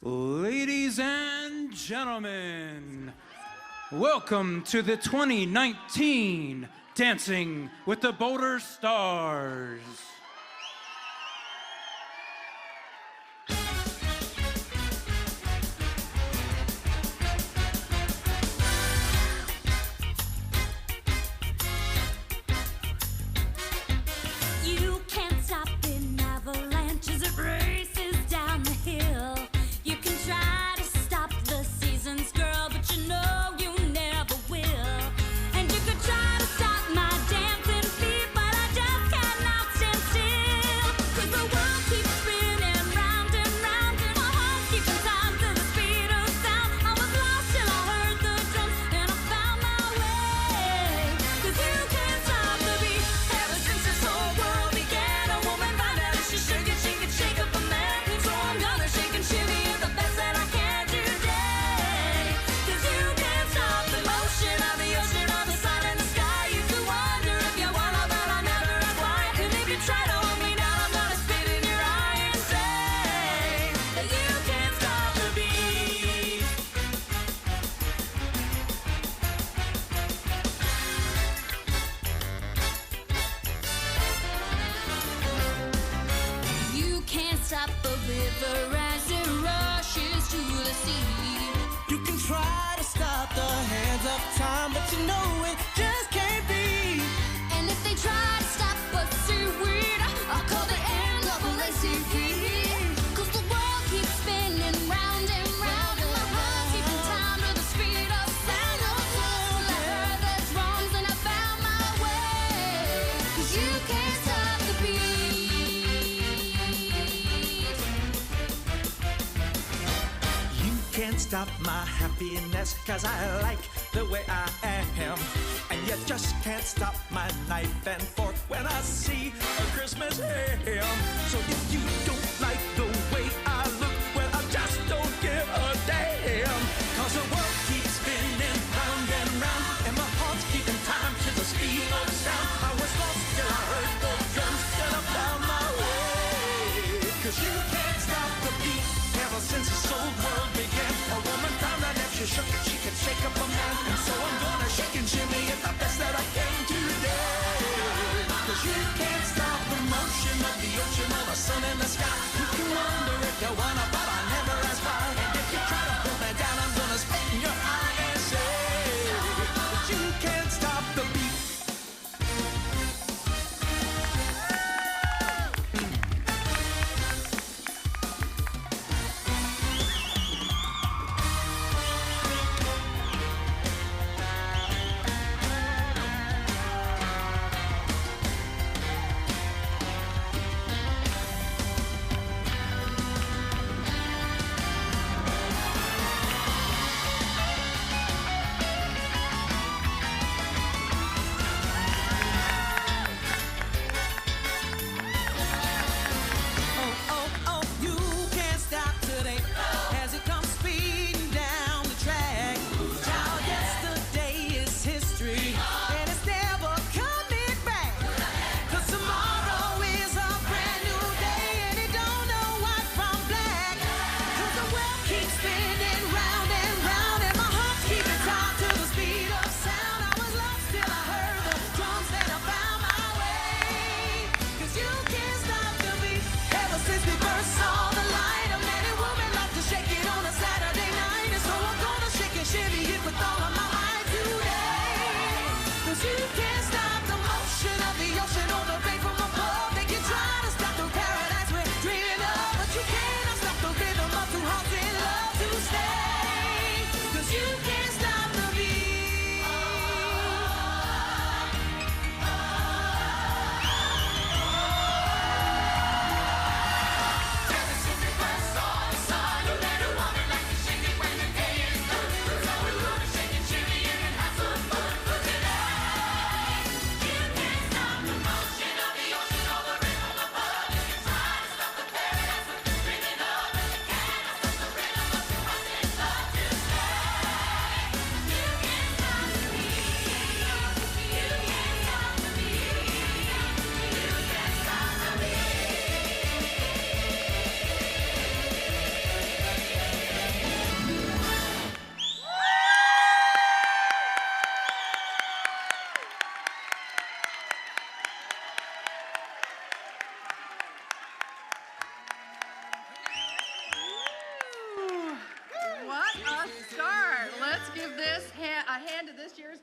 Ladies and gentlemen, welcome to the 2019 Dancing with the Boulder Stars. You can't stop an avalanche as it races down the hill. You can try to stop the seasons, girl, but you know you never will. And you could try to stop my dancing feet, but I just cannot stand still. 'Cause the world keeps spinning round and round, my heart keeps time to the speed of sound. I was lost till I heard the drums and I found my way. 'Cause you can't stop the beat. Ever since this whole world began, a woman found out if she shook it, she could shake up a man. So I'm gonna shake and shimmy at the best that I can today. 'Cause you can't stop the motion of the ocean, of the sun and the sky. You could wonder if you wanna, but I never ask why. And if you try to hold me down, I'm gonna spit in your eye and say that you can't stop the beat. You can't stop the river as it rushes to the sea. You can try to stop the hands of time, but you know it just can't be. And if they try to stop us seaweed, I'll call the end of a lazy feet. 'Cause the world keeps spinning round and round, and my heart keeping time to the speed of sound. I was lost till I heard the drums and I found my way. 'Cause you can't stop the beat. You can't stop my happiness, 'cause I like the way I am. And you just can't stop my knife and fork when I see a Christmas ham. So if you don't like the way I look, well, I just don't give a damn. 'Cause the world keeps spinning round and round, and my heart's keeping time to the speed of sound. I was lost till I heard the drums and I found my way. 'Cause you can't stop the beat. Ever since this old world began, a woman found out if she shook it, she could shake up a man. And so I'm gonna shake and shimmy it the best that I can today. 'Cause you can't stop the motion of the ocean, of the sun and the sky. You can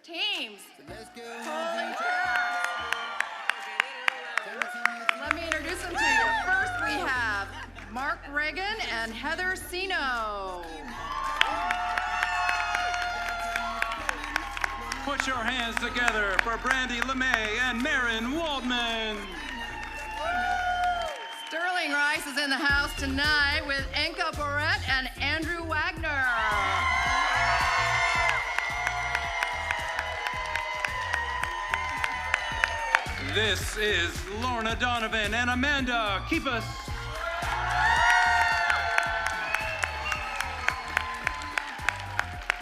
Teams. Holy cow. Let me introduce them to you. First, we have Mark Ragan and Heather Cino. Put your hands together for Brandy, LeMae, and Maren, Waldman. Sterling Rice is in the house tonight with Inka, Borret, and Andrew Wagner. This is Lorna, Donovan, and Amanda Kepus.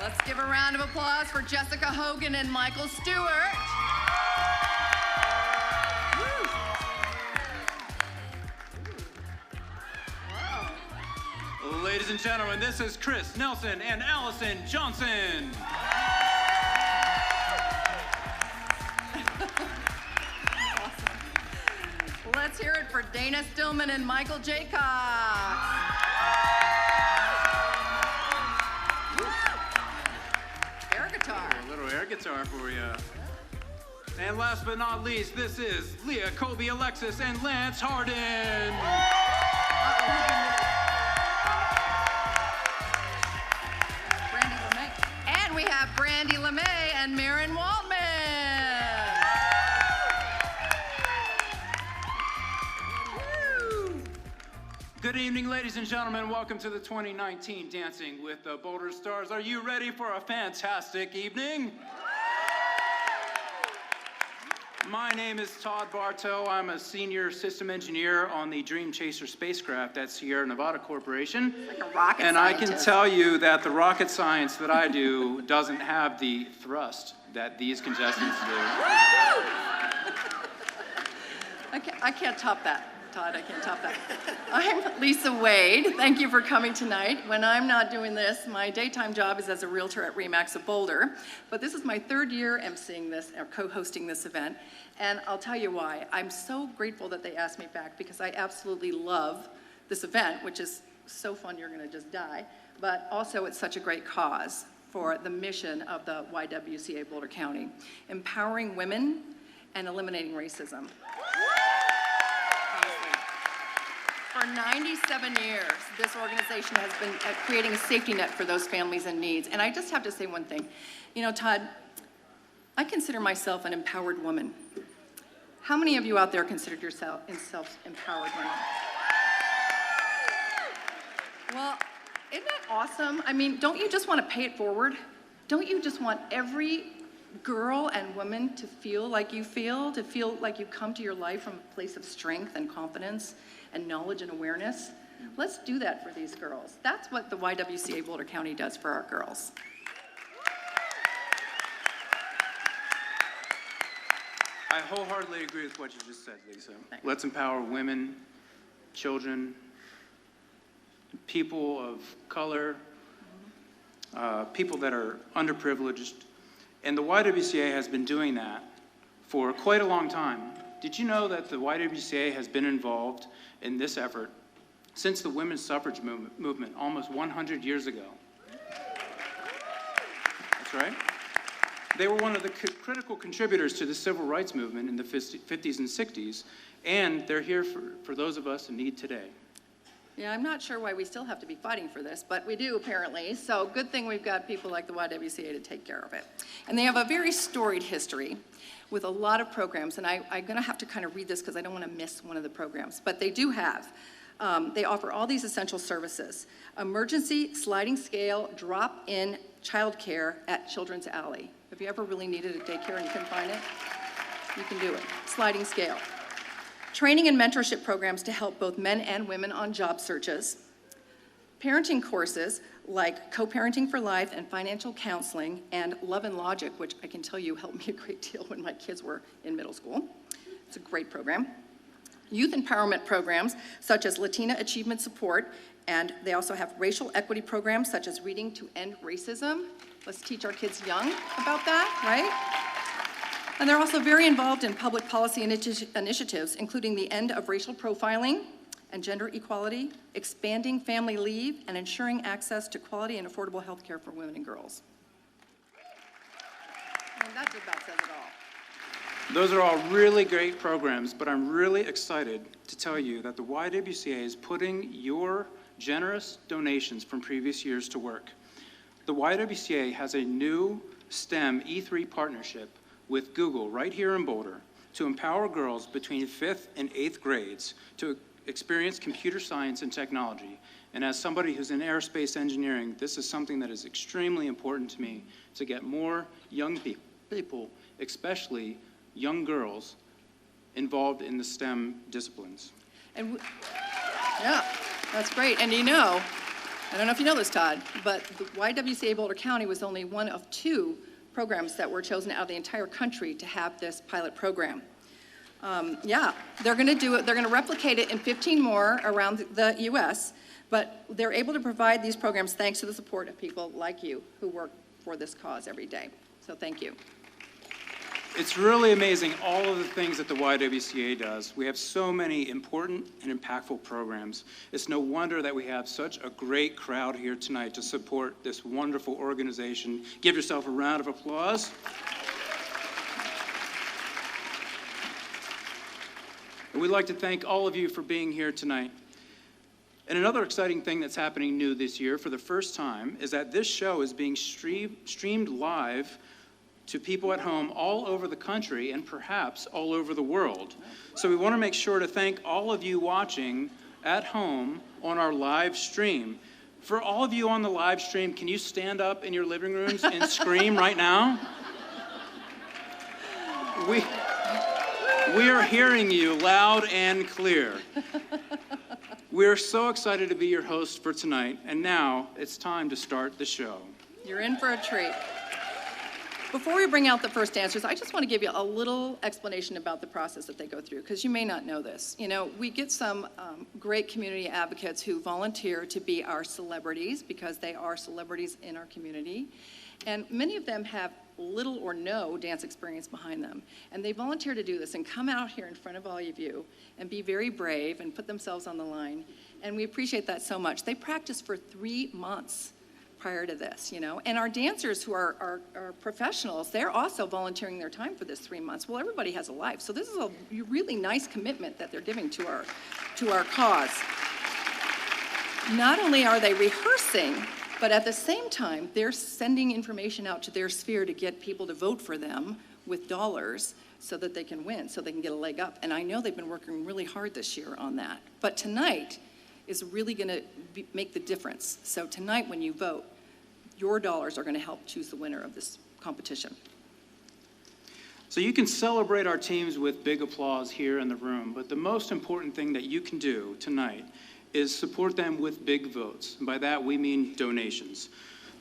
Let's give a round of applause for Jessica Hogan and Michael Stewart. Woo. Wow. Ladies and gentlemen, this is Chris Nelson and Allison Johnson. Let's hear it for Dana Stillman and Michael Jaycox. Air guitar. A little air guitar for you. And last but not least, this is Leah, Colby, Alexis, and Lance Hardin. Brandy LeMae. And we have Brandy LeMae and Maren Waldman. Good evening, ladies and gentlemen. Welcome to the 2019 Dancing with the Boulder Stars. Are you ready for a fantastic evening? My name is Todd Bartow. I'm a senior system engineer on the Dream Chaser spacecraft at Sierra Nevada Corporation. Like a rocket and scientist. I can tell you that the rocket science that I do doesn't have the thrust that these contestants do. I can't top that. Todd, I can't top that. I'm Lisa Wade. Thank you for coming tonight. When I'm not doing this, my daytime job is as a realtor at RE/MAX of Boulder. But this is my third year emceeing this, or co-hosting this event. And I'll tell you why. I'm so grateful that they asked me back because I absolutely love this event, which is so fun you're gonna just die. But also it's such a great cause for the mission of the YWCA Boulder County, empowering women and eliminating racism. For 97 years, this organization has been creating a safety net for those families in need. And I just have to say one thing. You know, Todd, I consider myself an empowered woman. How many of you out there consider yourself empowered women? Well, isn't that awesome? I mean, don't you just want to pay it forward? Don't you just want every girl and woman to feel like you feel, to feel like you come to your life from a place of strength and confidence and knowledge and awareness? Let's do that for these girls. That's what the YWCA Boulder County does for our girls. I wholeheartedly agree with what you just said, Lisa. Let's empower women, children, people of color, people that are underprivileged. And the YWCA has been doing that for quite a long time. Did you know that the YWCA has been involved in this effort since the women's suffrage movement almost 100 years ago? That's right. They were one of the critical contributors to the civil rights movement in the 50s and 60s, and they're here for those of us in need today. Yeah, I'm not sure why we still have to be fighting for this, but we do apparently. So good thing we've got people like the YWCA to take care of it. And they have a very storied history with a lot of programs. And I'm gonna have to kind of read this because I don't want to miss one of the programs. But they do have, they offer all these essential services. Emergency sliding scale drop-in childcare at Children's Alley. Have you ever really needed a daycare and you couldn't find it? You can do it. Sliding scale. Training and mentorship programs to help both men and women on job searches. Parenting courses like Co-Parenting for Life and Financial Counseling and Love and Logic, which I can tell you helped me a great deal when my kids were in middle school. It's a great program. Youth empowerment programs such as Latina Achievement Support, and they also have racial equity programs such as Reading to End Racism. Let's teach our kids young about that, right? And they're also very involved in public policy initiatives, including the end of racial profiling and gender equality, expanding family leave, and ensuring access to quality and affordable health care for women and girls. mean, that just about says it all. Those are all really great programs, but I'm really excited to tell you that the YWCA is putting your generous donations from previous years to work. The YWCA has a new STEM E3 partnership with Google right here in Boulder to empower girls between 5th and 8th grades to experience computer science and technology. And as somebody who's in aerospace engineering, this is something that is extremely important to me, to get more young people, especially young girls, involved in the STEM disciplines. And yeah, that's great. And you know, I don't know if you know this, Todd, but the YWCA Boulder County was only one of 2 programs that were chosen out of the entire country to have this pilot program. Yeah, they're going to do it. They're going to replicate it in 15 more around the U.S., but they're able to provide these programs thanks to the support of people like you who work for this cause every day. So thank you. It's really amazing all of the things that the YWCA does. We have so many important and impactful programs. It's no wonder that we have such a great crowd here tonight to support this wonderful organization. Give yourself a round of applause. And we'd like to thank all of you for being here tonight. And another exciting thing that's happening new this year for the first time is that this show is being streamed live to people at home all over the country and perhaps all over the world. So we want to make sure to thank all of you watching at home on our live stream. For all of you on the live stream, can you stand up in your living rooms and scream right now? We are hearing you loud and clear. We're so excited to be your host for tonight, and now it's time to start the show. You're in for a treat. Before we bring out the first dancers, I just want to give you a little explanation about the process that they go through, because you may not know this. You know, we get some great community advocates who volunteer to be our celebrities, because they are celebrities in our community. And many of them have little or no dance experience behind them. And they volunteer to do this and come out here in front of all of you and be very brave and put themselves on the line. And we appreciate that so much. They practice for 3 months prior to this, you know. And our dancers who are professionals, they're also volunteering their time for this 3 months. Well, everybody has a life. So this is a really nice commitment that they're giving to our cause. Not only are they rehearsing, but at the same time, they're sending information out to their sphere to get people to vote for them with dollars so that they can win, so they can get a leg up. And I know they've been working really hard this year on that. But tonight is really going to make the difference. So tonight when you vote, your dollars are going to help choose the winner of this competition. So you can celebrate our teams with big applause here in the room, but the most important thing that you can do tonight is support them with big votes. And by that, we mean donations.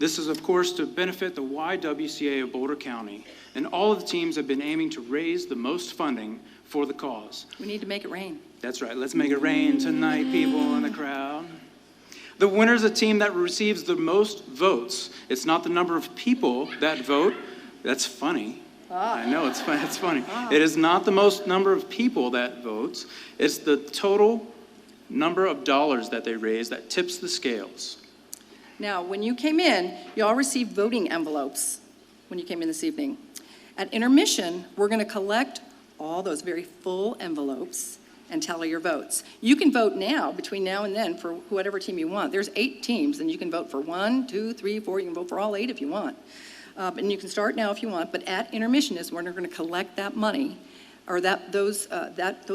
This is, of course, to benefit the YWCA of Boulder County, and all of the teams have been aiming to raise the most funding for the cause. We need to make it rain. That's right. Let's make it rain tonight, people in the crowd. The winner is a team that receives the most votes. It's not the number of people that vote. That's funny. I know, it's funny. It is not the most number of people that votes. It's the total number of dollars that they raise that tips the scales. Now, when you came in, you all received voting envelopes when you came in this evening. At intermission, we're going to collect all those very full envelopes and tally your votes. You can vote now, between now and then, for whatever team you want. There's 8 teams, and you can vote for 1, 2, 3, 4. You can vote for all 8 if you want. And you can start now if you want, but at intermission is when we're going to collect that money, or those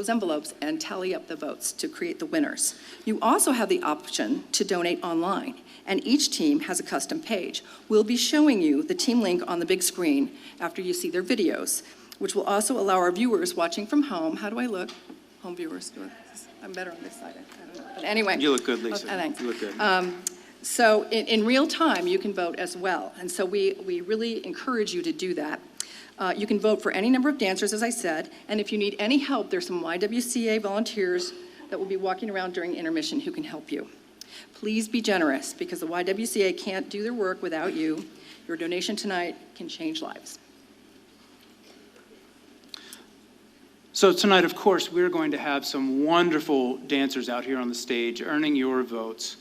envelopes, and tally up the votes to create the winners. You also have the option to donate online, and each team has a custom page. We'll be showing you the team link on the big screen after you see their videos, which will also allow our viewers watching from home. How do I look? Home viewers. I'm better on this side. I don't know. But anyway. You look good, Lisa. Thanks. You look good. So in real time, you can vote as well. And so we really encourage you to do that. You can vote for any number of dancers, as I said, and if you need any help, there's some YWCA volunteers that will be walking around during intermission who can help you. Please be generous, because the YWCA can't do their work without you. Your donation tonight can change lives. So tonight, of course, we're going to have some wonderful dancers out here on the stage earning your votes.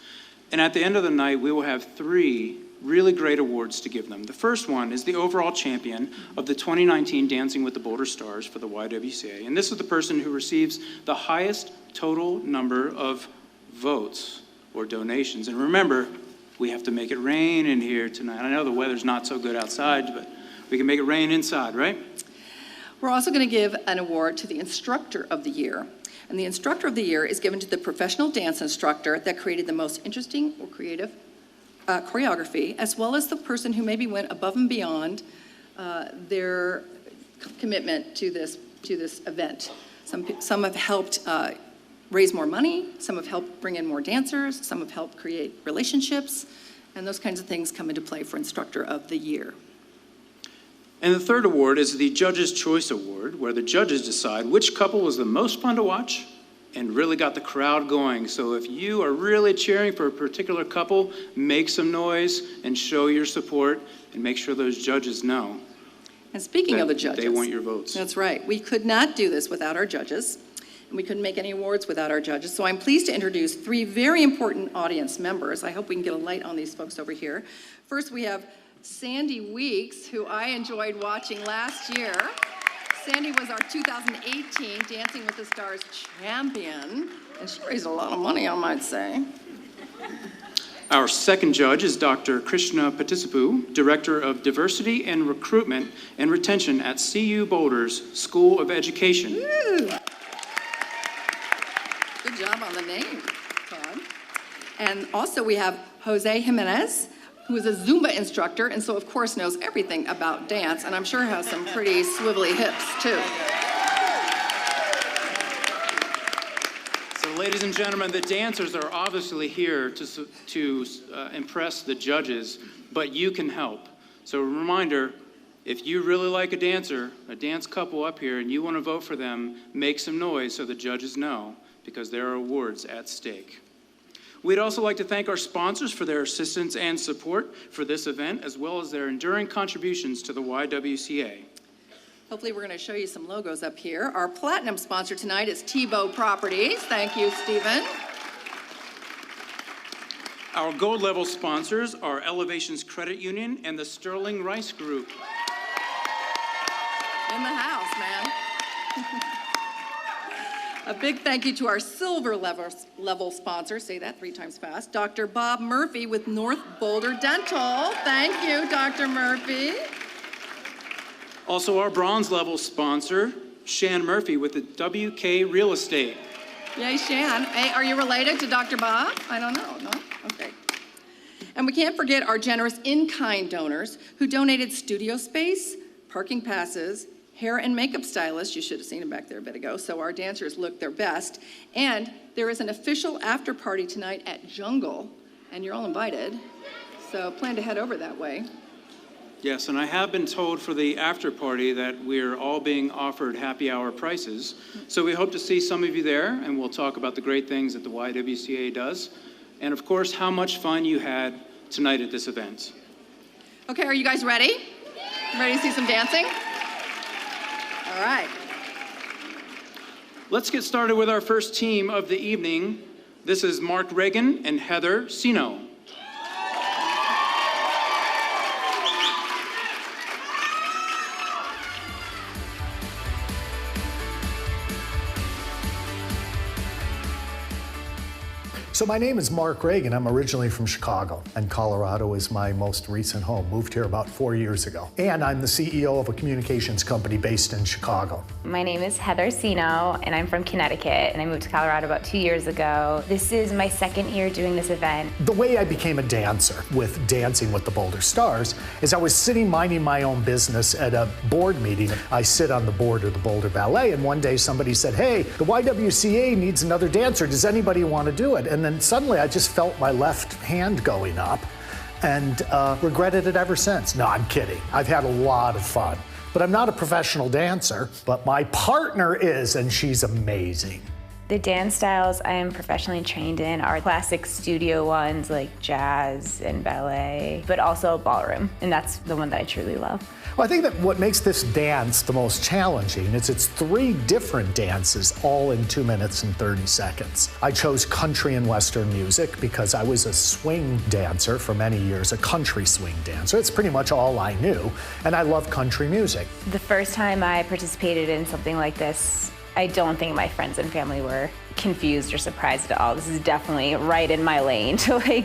And at the end of the night, we will have 3 really great awards to give them. The first one is the overall champion of the 2019 Dancing with the Boulder Stars for the YWCA. And this is the person who receives the highest total number of votes or donations. And remember, we have to make it rain in here tonight. I know the weather's not so good outside, but we can make it rain inside, right? We're also going to give an award to the Instructor of the Year. And the Instructor of the Year is given to the professional dance instructor that created the most interesting or creative choreography, as well as the person who maybe went above and beyond their commitment to this event. Some have helped raise more money, some have helped bring in more dancers, some have helped create relationships, and those kinds of things come into play for Instructor of the Year. And the third award is the Judge's Choice Award, where the judges decide which couple was the most fun to watch and really got the crowd going. So if you are really cheering for a particular couple, make some noise and show your support and make sure those judges know. And speaking of the judges, they want your votes. That's right. We could not do this without our judges, and we couldn't make any awards without our judges. So I'm pleased to introduce three very important audience members. I hope we can get a light on these folks over here. First, we have Sandy Weeks, who I enjoyed watching last year. Sandy was our 2018 Dancing with the Stars champion, and she raised a lot of money, I might say. Our second judge is Dr. Krishna Patisipu, Director of Diversity and Recruitment and Retention at CU Boulder's School of Education. Woo. Good job on the name, Todd. And also we have Jose Jimenez, who is a Zumba instructor, and so of course knows everything about dance, and I'm sure has some pretty swivelly hips too. So ladies and gentlemen, the dancers are obviously here to impress the judges, but you can help. So a reminder, if you really like a dancer, a dance couple up here, and you want to vote for them, make some noise so the judges know, because there are awards at stake. We'd also like to thank our sponsors for their assistance and support for this event, as well as their enduring contributions to the YWCA. Hopefully we're going to show you some logos up here. Our platinum sponsor tonight is Tebow Properties. Thank you, Stephen. Our gold level sponsors are Elevations Credit Union and the Sterling Rice Group. In the house, man. A big thank you to our silver level sponsor, say that 3 times fast, Dr. Bob Murphy with North Boulder Dental. Thank you, Dr. Murphy. Also our bronze level sponsor, Shan Murphy with the WK Real Estate. Yay, Shan. Hey, are you related to Dr. Bob? I don't know, no? Okay. And we can't forget our generous in-kind donors who donated studio space, parking passes, hair and makeup stylists. You should have seen them back there a bit ago, so our dancers look their best. And there is an official after party tonight at Jungle, and you're all invited, so plan to head over that way. Yes, and I have been told for the after party that we're all being offered happy hour prices. So we hope to see some of you there, and we'll talk about the great things that the YWCA does, and of course, how much fun you had tonight at this event. Okay, are you guys ready? Ready to see some dancing? All right. Let's get started with our first team of the evening. This is Mark Ragan and Heather Cino. So my name is Mark Ragan. I'm originally from Chicago, and Colorado is my most recent home. Moved here about 4 years ago. And I'm the CEO of a communications company based in Chicago. My name is Heather Cino, and I'm from Connecticut, and I moved to Colorado about 2 years ago. This is my second year doing this event. The way I became a dancer with Dancing with the Boulder Stars is I was sitting minding my own business at a board meeting. I sit on the board of the Boulder Ballet, and one day somebody said, hey, the YWCA needs another dancer. Does anybody want to do it? And then suddenly I just felt my left hand going up and regretted it ever since. No, I'm kidding. I've had a lot of fun. But I'm not a professional dancer, but my partner is, and she's amazing. The dance styles I am professionally trained in are classic studio ones like jazz and ballet, but also ballroom, and that's the one that I truly love. Well, I think that what makes this dance the most challenging is it's 3 different dances all in 2 minutes and 30 seconds. I chose country and Western music because I was a swing dancer for many years, a country swing dancer. It's pretty much all I knew, and I love country music. The first time I participated in something like this, I don't think my friends and family were confused or surprised at all. This is definitely right in my lane to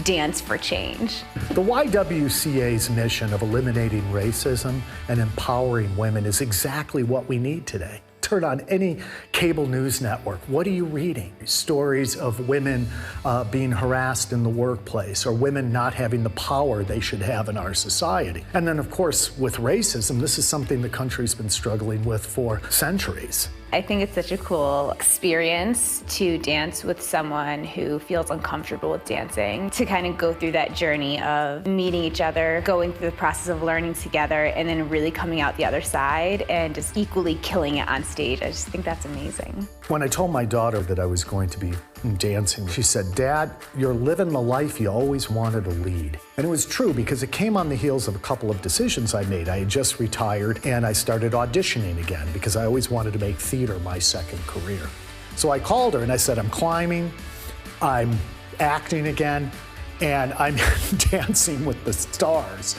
dance for change. The YWCA's mission of eliminating racism and empowering women is exactly what we need today. Turn on any cable news network. What are you reading? Stories of women being harassed in the workplace or women not having the power they should have in our society. And then, of course, with racism, this is something the country's been struggling with for centuries. I think it's such a cool experience to dance with someone who feels uncomfortable with dancing, to kind of go through that journey of meeting each other, going through the process of learning together, and then really coming out the other side and just equally killing it on stage. I just think that's amazing. When I told my daughter that I was going to be dancing, she said, "Dad, you're living the life you always wanted to lead." And it was true because it came on the heels of a couple of decisions I made. I had just retired and I started auditioning again because I always wanted to make theater my second career. So I called her and I said, "I'm climbing, I'm acting again, and I'm dancing with the stars."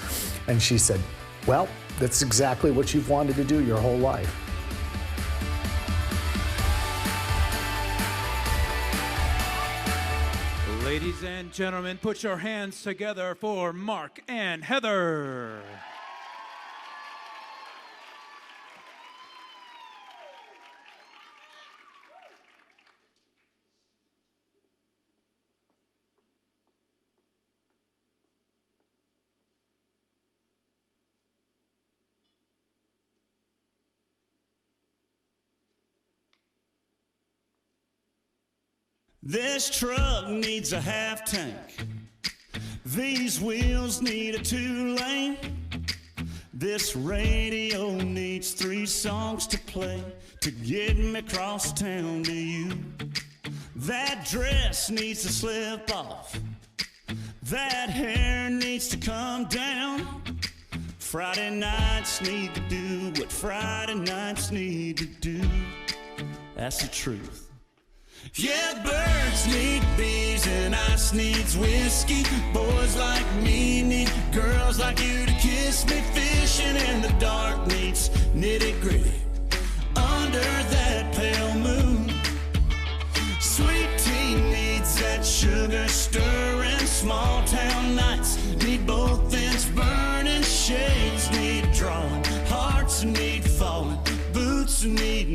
And she said, "Well, that's exactly what you've wanted to do your whole life." Ladies and gentlemen, put your hands together for Mark and Heather. This truck needs a half tank. These wheels need a 2-lane. This radio needs 3 songs to play to get me across town to you. That dress needs to slip off. That hair needs to come down. Friday nights need to do what Friday nights need to do. That's the truth. Yeah, birds need bees and ice needs whiskey. Boys like me need girls like you to kiss me. Fishing in the dark needs nitty-gritty under that pale moon. Sweet tea needs that sugar stirring. Small town nights need both ends burning. Shades need drawing, hearts need falling, boots need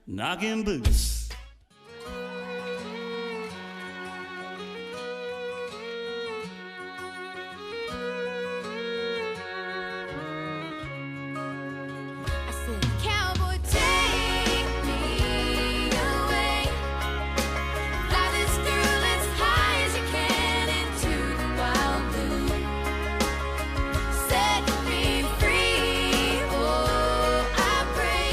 knocking boots. I said, cowboy, take me away. Fly this girl as high as you can into the wild blue. Set me free, oh, I pray.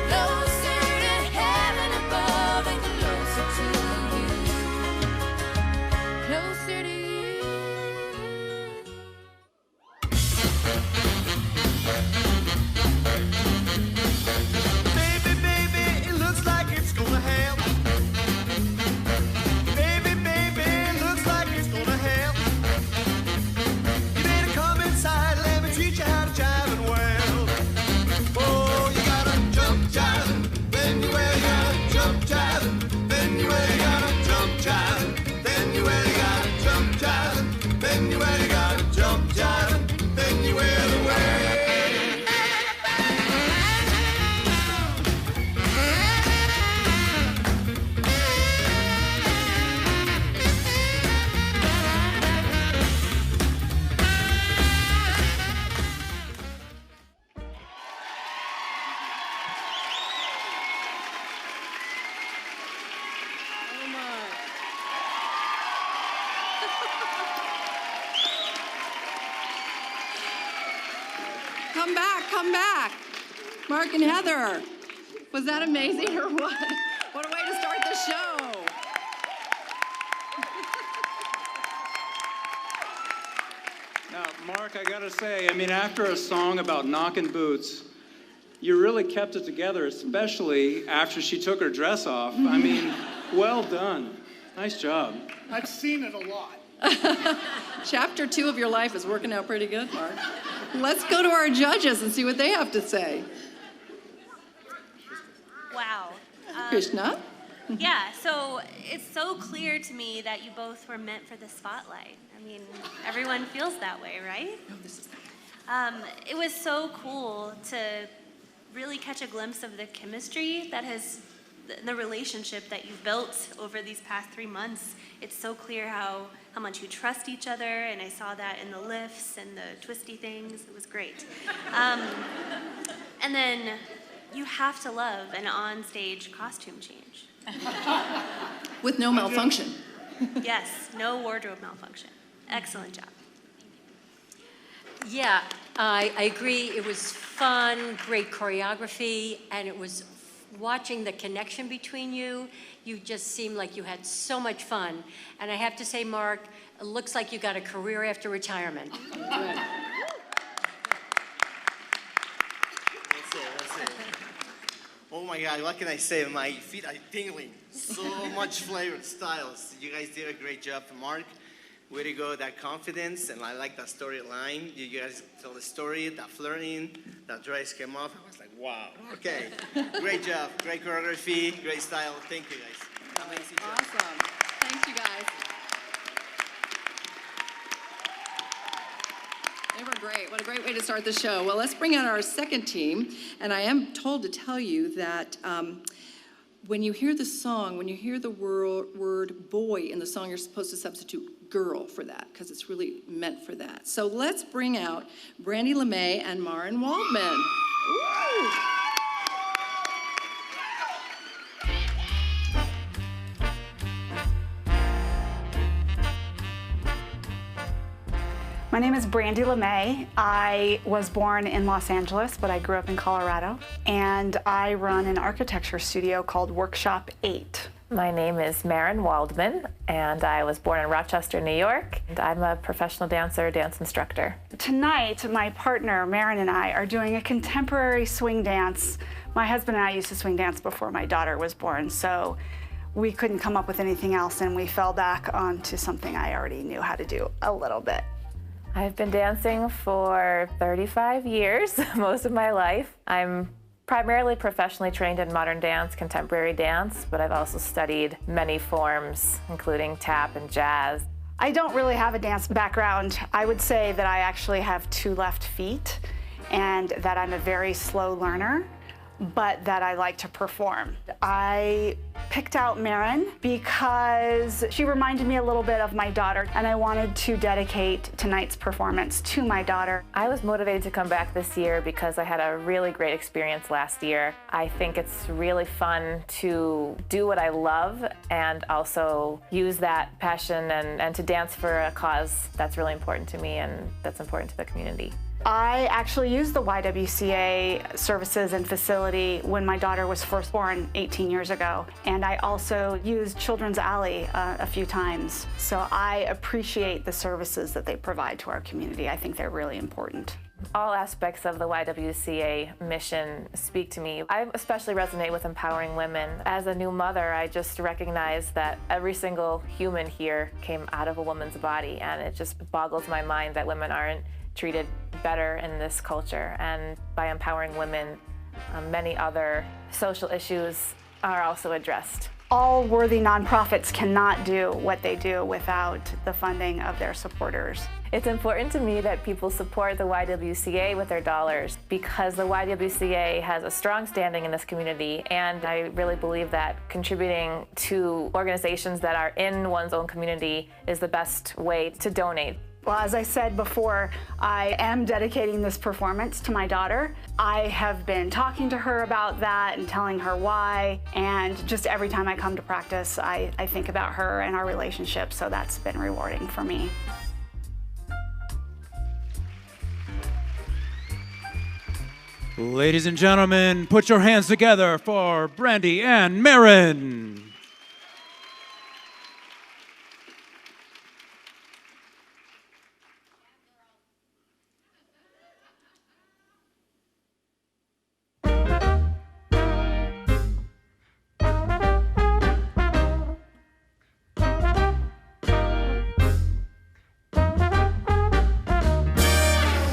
Closer to heaven above and closer to you. Closer to you. Baby, baby, it looks like it's gonna happen. Baby, baby, it looks like it's gonna happen. You better come inside, let me teach you how to jive and well. Oh, you gotta jump jiving, then you really gotta jump jiving, then you really gotta jump jiving, then you really gotta jump jiving, then you really gotta jump jiving, then you really well. Come back, come back. Mark and Heather. Was that amazing or what? What a way to start the show. Now, Mark, I gotta say, I mean, after a song about knocking boots, you really kept it together, especially after she took her dress off. I mean, well done. Nice job. I've seen it a lot. Chapter 2 of your life is working out pretty good, Mark. Let's go to our judges and see what they have to say. Wow. Krishna? Yeah, so it's so clear to me that you both were meant for the spotlight. I mean, everyone feels that way, right? It was so cool to really catch a glimpse of the chemistry that has, the relationship that you've built over these past 3 months. It's so clear how much you trust each other, and I saw that in the lifts and the twisty things. It was great. And then you have to love an on-stage costume change. With no malfunction. Yes, no wardrobe malfunction. Excellent job. Yeah, I agree. It was fun, great choreography, and it was watching the connection between you. You just seemed like you had so much fun. And I have to say, Mark, it looks like you got a career after retirement. That's it. Oh my God, what can I say? My feet are tingling. So much flavor and styles. You guys did a great job. Mark, way to go, that confidence, and I like that storyline. You guys tell the story, that flirting, that dress came off. I was like, wow, okay. Great job, great choreography, great style. Thank you guys. Amazing job. Awesome. Thanks, you guys. They were great. What a great way to start the show. Well, let's bring out our second team. And I am told to tell you that when you hear the song, when you hear the word boy in the song, you're supposed to substitute girl for that, because it's really meant for that. So let's bring out Brandy, LeMae, and Maren, Waldman. Woo! My name is Brandy LeMae. I was born in Los Angeles, but I grew up in Colorado. And I run an architecture studio called Workshop 8. My name is Maren Waldman, and I was born in Rochester, New York. And I'm a professional dancer, dance instructor. Tonight, my partner, Maren, and I are doing a contemporary swing dance. My husband and I used to swing dance before my daughter was born, so we couldn't come up with anything else, and we fell back onto something I already knew how to do a little bit. I've been dancing for 35 years, most of my life. I'm primarily professionally trained in modern dance, contemporary dance, but I've also studied many forms, including tap and jazz. I don't really have a dance background. I would say that I actually have 2 left feet and that I'm a very slow learner, but that I like to perform. I picked out Maren because she reminded me a little bit of my daughter, and I wanted to dedicate tonight's performance to my daughter. I was motivated to come back this year because I had a really great experience last year. I think it's really fun to do what I love and also use that passion and to dance for a cause that's really important to me and that's important to the community. I actually used the YWCA services and facility when my daughter was first born 18 years ago. And I also used Children's Alley a few times. So I appreciate the services that they provide to our community. I think they're really important. All aspects of the YWCA mission speak to me. I especially resonate with empowering women. As a new mother, I just recognize that every single human here came out of a woman's body, and it just boggles my mind that women aren't treated better in this culture. And by empowering women, many other social issues are also addressed. All worthy nonprofits cannot do what they do without the funding of their supporters. It's important to me that people support the YWCA with their dollars because the YWCA has a strong standing in this community, and I really believe that contributing to organizations that are in one's own community is the best way to donate. Well, as I said before, I am dedicating this performance to my daughter. I have been talking to her about that and telling her why, and just every time I come to practice, I think about her and our relationship, so that's been rewarding for me. Ladies and gentlemen, put your hands together for Brandy and Maren.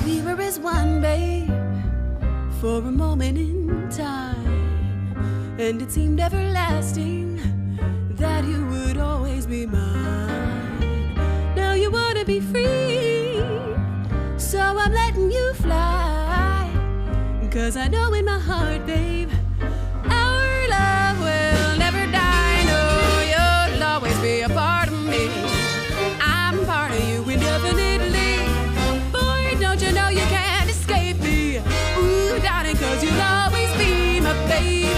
We were as one, babe, for a moment in time, and it seemed everlasting that you would always be mine. Now you wanna be free, so I'm letting you fly, 'cause I know in my heart, babe, our love will never die. No, you'll always be a part of me. I'm part of you indefinitely. Boy, don't you know you can't escape me. Ooh, darling, 'cause you'll always be my baby.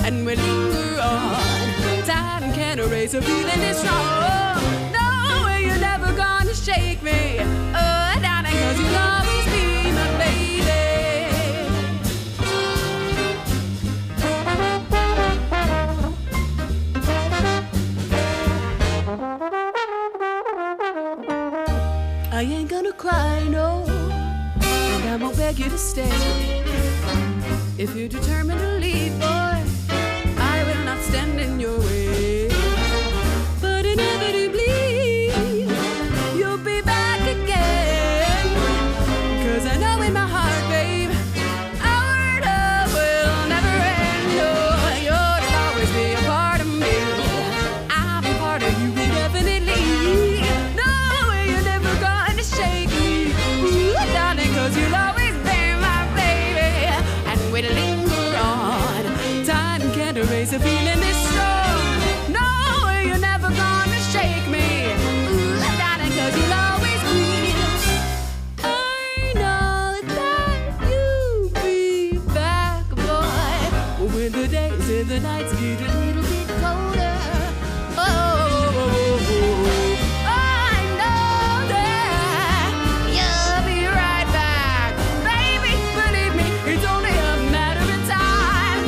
And we'll linger on. Time can't erase a feeling this strong. No, you're never gonna shake me. Oh, darling, 'cause you'll always be my baby. I ain't gonna cry, no, and I won't beg you to stay. If you're determined to leave, boy, I will not stand in your way. But inevitably, you'll be back again. 'Cause I know in my heart, babe, our love will never end. No, you'll always be a part of me. I'm a part of you indefinitely. No, you're never gonna shake me. Ooh, darling, 'cause you'll always be my baby. And we'll linger on. Time can't erase a feeling this strong. No, you're never gonna shake me. Ooh, darling, 'cause you'll always be. I know that you'll be back, boy, when the days and the nights get a little bit colder. Oh, I know that you'll be right back. Baby, believe me, it's only a matter of time.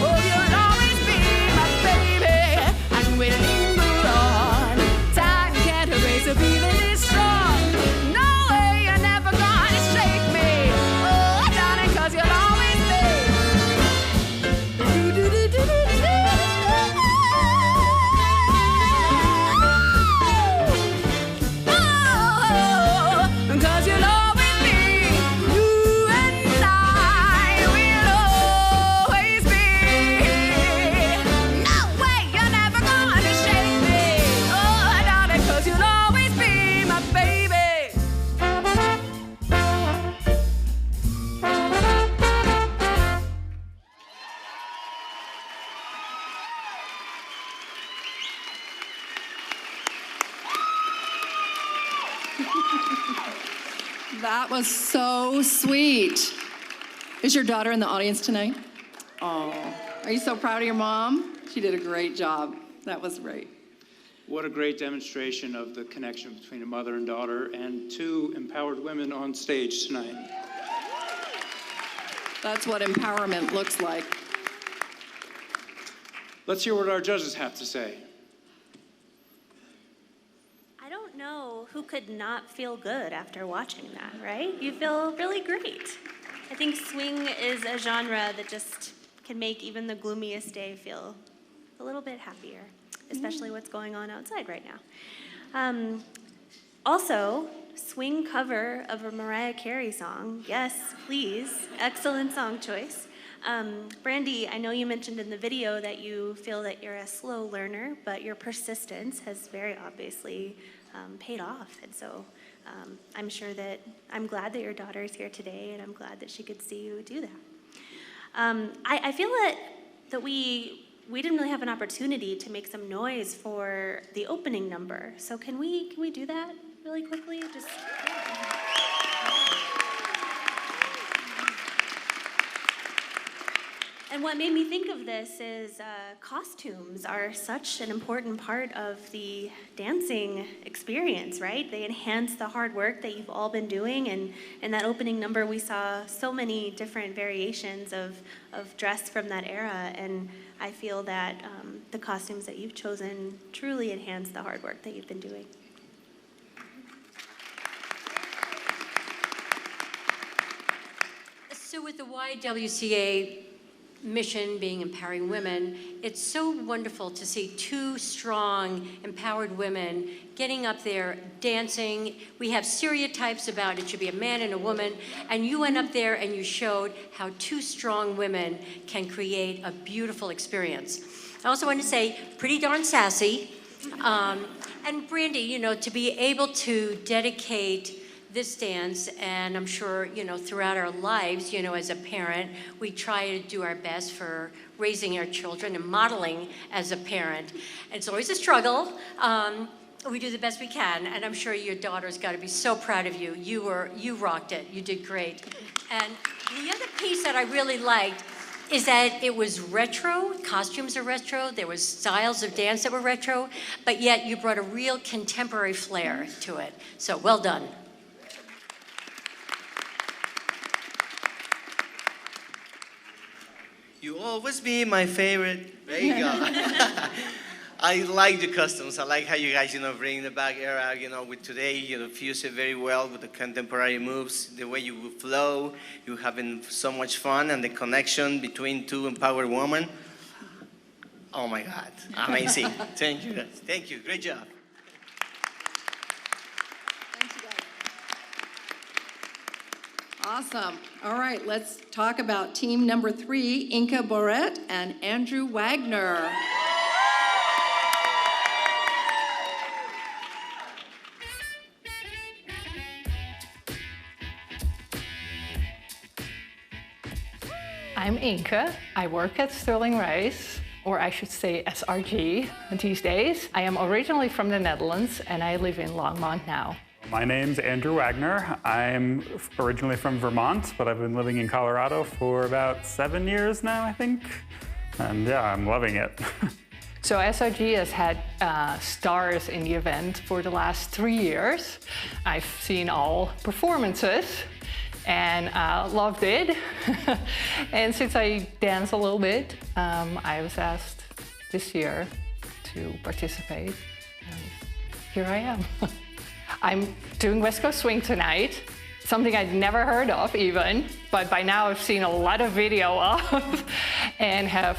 Oh, you'll always be my baby, and we'll linger on. Time can't erase a feeling this strong. No way, you're never gonna shake me. Oh, darling, 'cause you'll always be. Oh, 'cause you'll always be. You and I will always be. No way, you're never gonna shake me. Oh, darling, 'cause you'll always be my baby. That was so sweet. Is your daughter in the audience tonight? Oh, are you so proud of your mom? She did a great job. That was great. What a great demonstration of the connection between a mother and daughter and two empowered women on stage tonight. That's what empowerment looks like. Let's hear what our judges have to say. I don't know who could not feel good after watching that, right? You feel really great. I think swing is a genre that just can make even the gloomiest day feel a little bit happier, especially what's going on outside right now. Also, swing cover of a Mariah Carey song. Yes, please. Excellent song choice. Brandy, I know you mentioned in the video that you feel that you're a slow learner, but your persistence has very obviously paid off. And so I'm glad that your daughter is here today, and I'm glad that she could see you do that. I feel that we didn't really have an opportunity to make some noise for the opening number. So can we do that really quickly? Just. And what made me think of this is costumes are such an important part of the dancing experience, right? They enhance the hard work that you've all been doing, and in that opening number we saw so many different variations of dress from that era, and I feel that the costumes that you've chosen truly enhance the hard work that you've been doing. So with the YWCA mission being empowering women, it's so wonderful to see two strong, empowered women getting up there, dancing. We have stereotypes about it should be a man and a woman, and you went up there and you showed how two strong women can create a beautiful experience. I also want to say, pretty darn sassy. And Brandi, you know, to be able to dedicate this dance, and I'm sure, you know, throughout our lives, you know, as a parent, we try to do our best for raising our children and modeling as a parent. And it's always a struggle. We do the best we can, and I'm sure your daughter's got to be so proud of you. You rocked it. You did great. And the other piece that I really liked is that it was retro, costumes are retro, there was styles of dance that were retro, but yet you brought a real contemporary flair to it. So well done. You always be my favorite. There you go. I like the customs. I like how you guys, you know, bring the back era, you know, with today, you know, fuse it very well with the contemporary moves, the way you flow, you're having so much fun, and the connection between two empowered women. Oh my God, amazing. Thank you guys. Thank you, great job. Awesome. All right, let's talk about team number 3, Inka Borret and Andrew Wagner. I'm Inke. I work at Sterling Rice, or I should say SRG these days. I am originally from the Netherlands and I live in Longmont now. My name's Andrew Wagner. I'm originally from Vermont, but I've been living in Colorado for about 7 years now, I think. And yeah, I'm loving it. So SRG has had stars in the event for the last 3 years. I've seen all performances and loved it. And since I dance a little bit, I was asked this year to participate. And here I am. I'm doing West Coast Swing tonight, something I'd never heard of even, but by now I've seen a lot of video of and have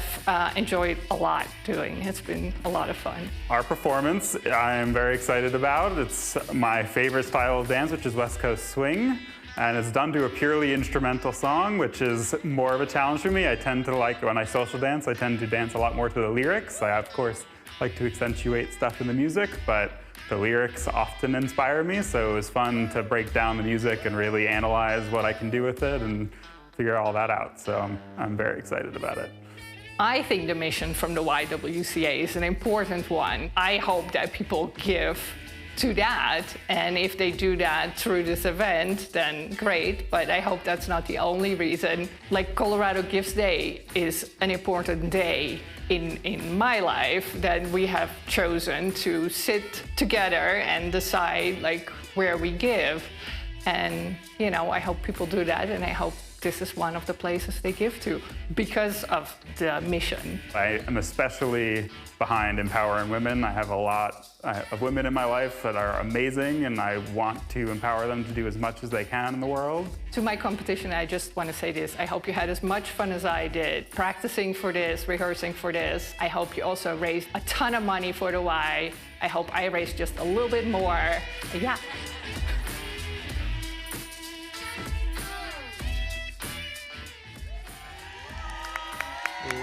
enjoyed a lot doing. It's been a lot of fun. Our performance I'm very excited about. It's my favorite style of dance, which is West Coast Swing. And it's done to a purely instrumental song, which is more of a challenge for me. I tend to like, when I social dance, I tend to dance a lot more to the lyrics. I, of course, like to accentuate stuff in the music, but the lyrics often inspire me, so it was fun to break down the music and really analyze what I can do with it and figure all that out. So I'm very excited about it. I think the mission from the YWCA is an important one. I hope that people give to that, and if they do that through this event, then great, but I hope that's not the only reason. Like Colorado Gives Day is an important day in my life that we have chosen to sit together and decide like where we give. And you know, I hope people do that, and I hope this is one of the places they give to because of the mission. I am especially behind empowering women. I have a lot of women in my life that are amazing, and I want to empower them to do as much as they can in the world. To my competition, I just want to say this. I hope you had as much fun as I did practicing for this, rehearsing for this. I hope you also raised a ton of money for the Y. I hope I raised just a little bit more. Yeah.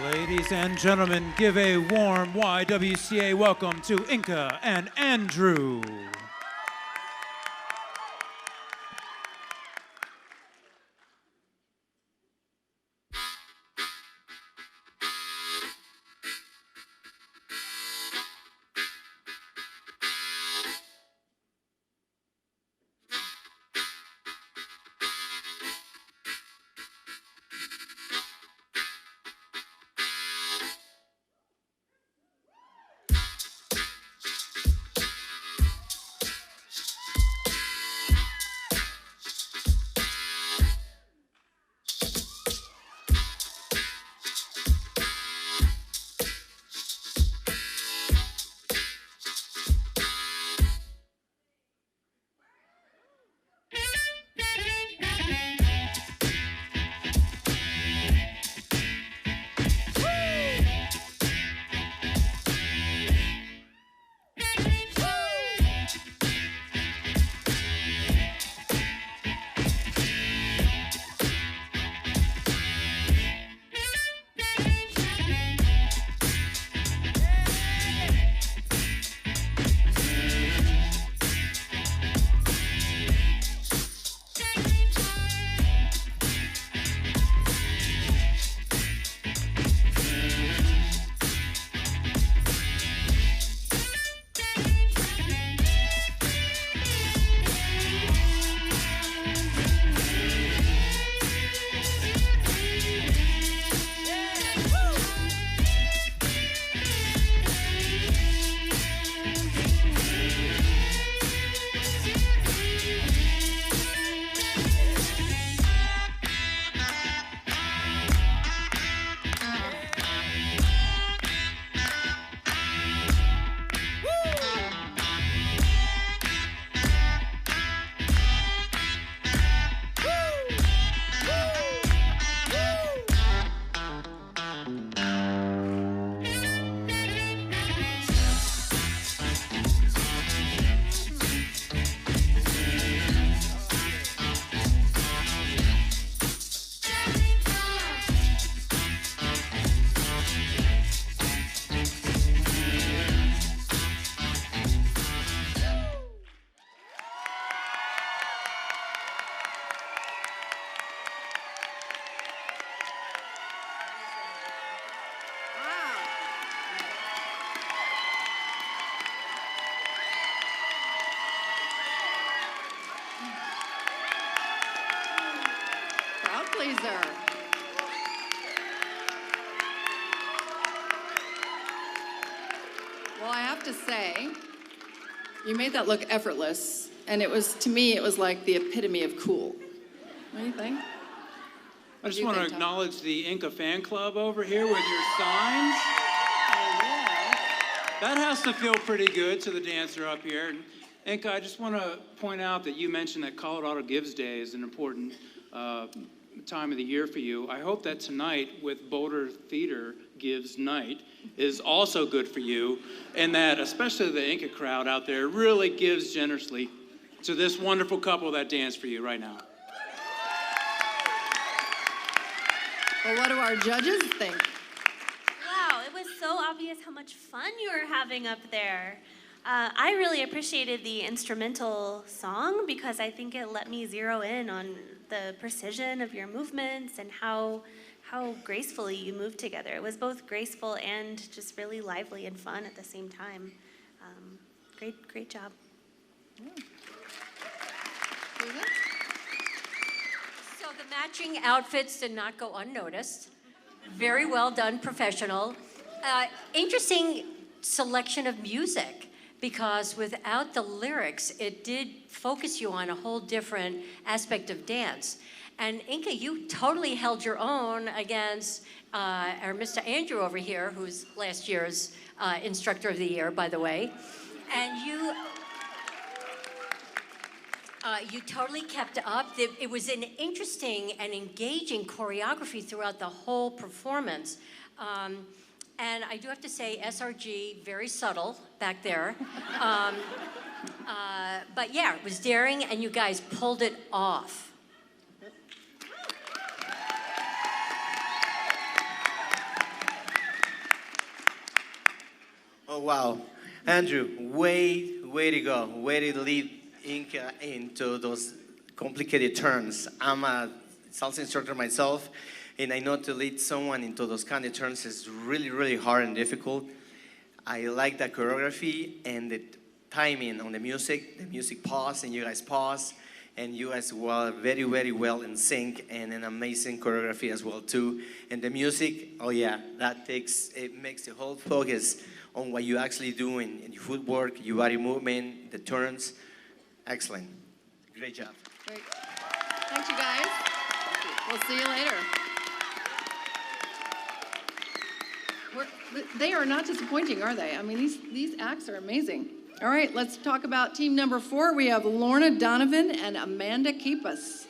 Ladies and gentlemen, give a warm YWCA welcome to Inka and Andrew. pleaser. Well, I have to say, you made that look effortless, and it was, to me, it was like the epitome of cool. What do you think? I just want to acknowledge the Inka fan club over here with your signs. Oh, yeah. That has to feel pretty good to the dancer up here. And Inka, I just want to point out that you mentioned that Colorado Gives Day is an important time of the year for you. I hope that tonight with Boulder Theater Gives Night is also good for you, and that especially the Inka crowd out there really gives generously to this wonderful couple that danced for you right now. Well, what do our judges think? Wow, it was so obvious how much fun you were having up there. I really appreciated the instrumental song because I think it let me zero in on the precision of your movements and how gracefully you moved together. It was both graceful and just really lively and fun at the same time. Great job. So the matching outfits did not go unnoticed. Very well done, professional. Interesting selection of music, because without the lyrics, it did focus you on a whole different aspect of dance. And Inka, you totally held your own against our Mr. Andrew over here, who's last year's Instructor of the Year, by the way. And you totally kept up. It was an interesting and engaging choreography throughout the whole performance. And I do have to say, SRG, very subtle back there. But yeah, it was daring, and you guys pulled it off. Oh, wow. Andrew, way to go. Way to lead Inka into those complicated turns. I'm a salsa instructor myself, and I know to lead someone into those kind of turns is really, really hard and difficult. I like the choreography and the timing on the music pause, and you guys pause, and you guys were very, very well in sync, and an amazing choreography as well too. And the music, oh yeah, it makes the whole focus on what you're actually doing in your footwork, your body movement, the turns. Excellent. Great job. Great. Thanks, you guys. We'll see you later. They are not disappointing, are they? I mean, these acts are amazing. All right, let's talk about team number 4. We have Lorna, Donovan, and Amanda Kepus.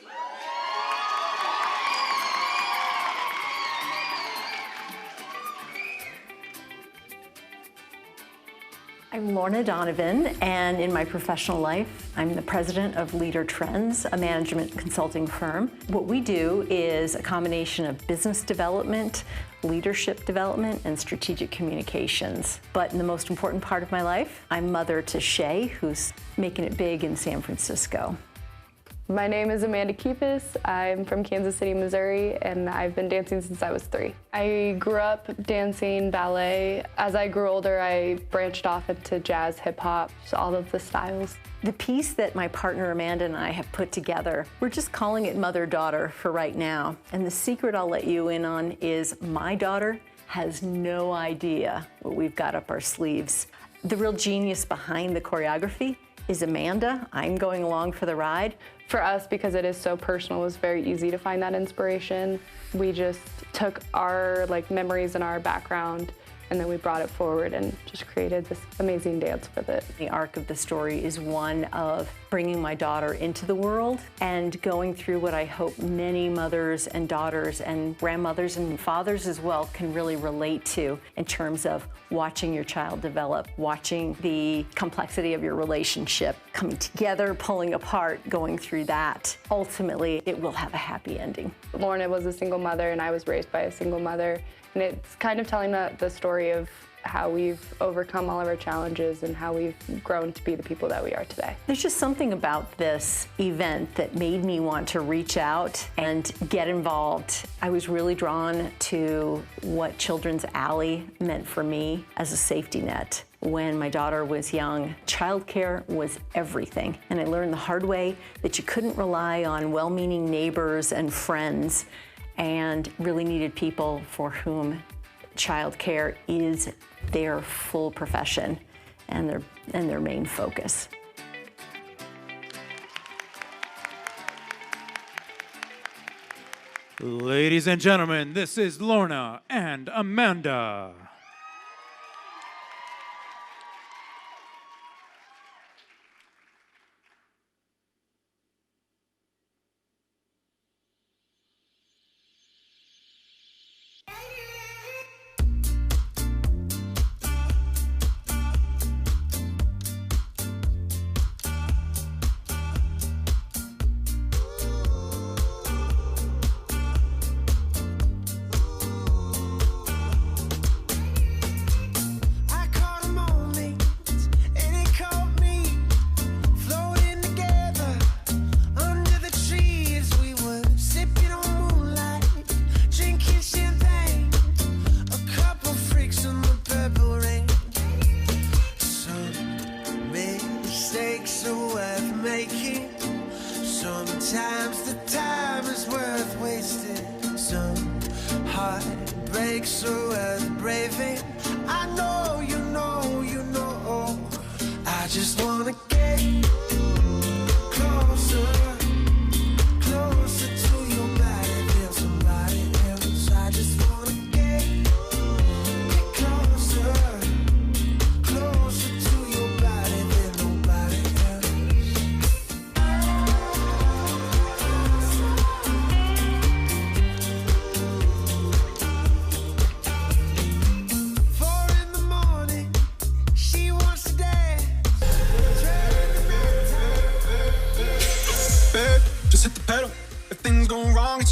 I'm Lorna Donovan, and in my professional life, I'm the president of Leader Trends, a management consulting firm. What we do is a combination of business development, leadership development, and strategic communications. But in the most important part of my life, I'm mother to Shay, who's making it big in San Francisco. My name is Amanda Kepus. I'm from Kansas City, Missouri, and I've been dancing since I was 3. I grew up dancing ballet. As I grew older, I branched off into jazz, hip hop, just all of the styles. The piece that my partner Amanda and I have put together, we're just calling it mother-daughter for right now. And the secret I'll let you in on is my daughter has no idea what we've got up our sleeves. The real genius behind the choreography is Amanda. I'm going along for the ride. For us, because it is so personal, it was very easy to find that inspiration. We just took our memories and our background, and then we brought it forward and just created this amazing dance with it. The arc of the story is one of bringing my daughter into the world and going through what I hope many mothers and daughters and grandmothers and fathers as well can really relate to in terms of watching your child develop, watching the complexity of your relationship coming together, pulling apart, going through that. Ultimately, it will have a happy ending. Lorna was a single mother, and I was raised by a single mother. And it's kind of telling the story of how we've overcome all of our challenges and how we've grown to be the people that we are today. There's just something about this event that made me want to reach out and get involved. I was really drawn to what Children's Alley meant for me as a safety net. When my daughter was young, childcare was everything. And I learned the hard way that you couldn't rely on well-meaning neighbors and friends and really needed people for whom childcare is their full profession and their main focus. Ladies and gentlemen, this is Lorna and Amanda.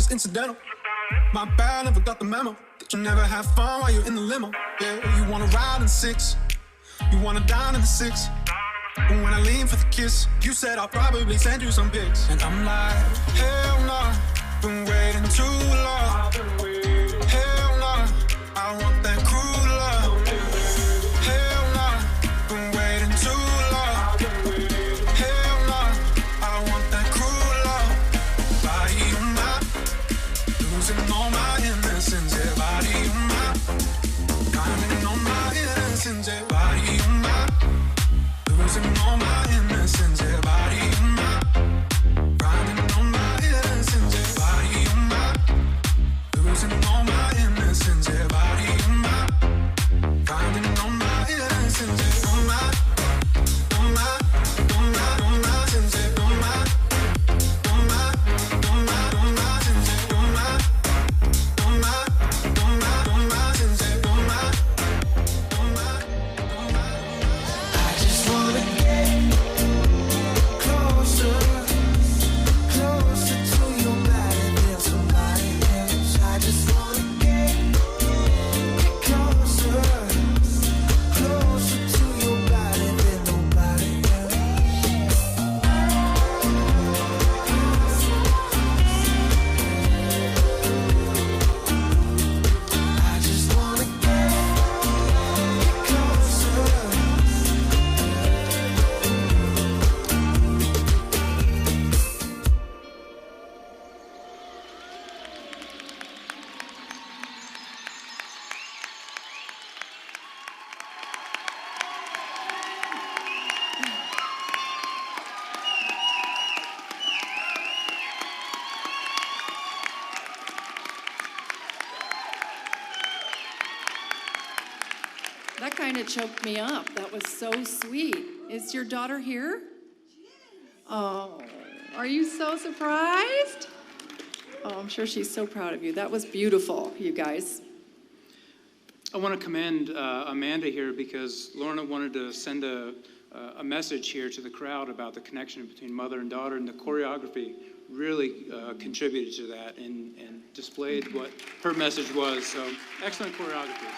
Incidental. My bad, never got the memo that you never have fun while you're in the limo. Yeah, you wanna ride in 6, you wanna dine in the 6. But when I lean for the kiss, you said I'll probably send you some pics. And I'm like, hell nah, been waiting too long. Hell nah, I want that cruel love. Hell nah, been waiting too long. Hell nah, I want that cruel love. Body on my, losing all my innocence. Yeah, body on my, diamond on my innocence. Yeah, body on my, losing all my innocence. Yeah, body on my, grinding on my innocence. Yeah, body on my, losing all my innocence. Yeah, body on my, grinding on my innocence. Yeah, on my, on my, on my, on my innocence. Yeah, on my, on my, on my, on my innocence. Yeah, on my, on my, on my, on my innocence. Yeah, on my, on my, on my. I just wanna get closer, closer to your body than somebody else. I just wanna get closer, closer to your body than nobody else. I just wanna get closer. That kind of choked me up. That was so sweet. Is your daughter here? Oh, are you so surprised? Oh, I'm sure she's so proud of you. That was beautiful, you guys. I want to commend Amanda here because Lorna wanted to send a message here to the crowd about the connection between mother and daughter, and the choreography really contributed to that and displayed what her message was. So excellent choreography.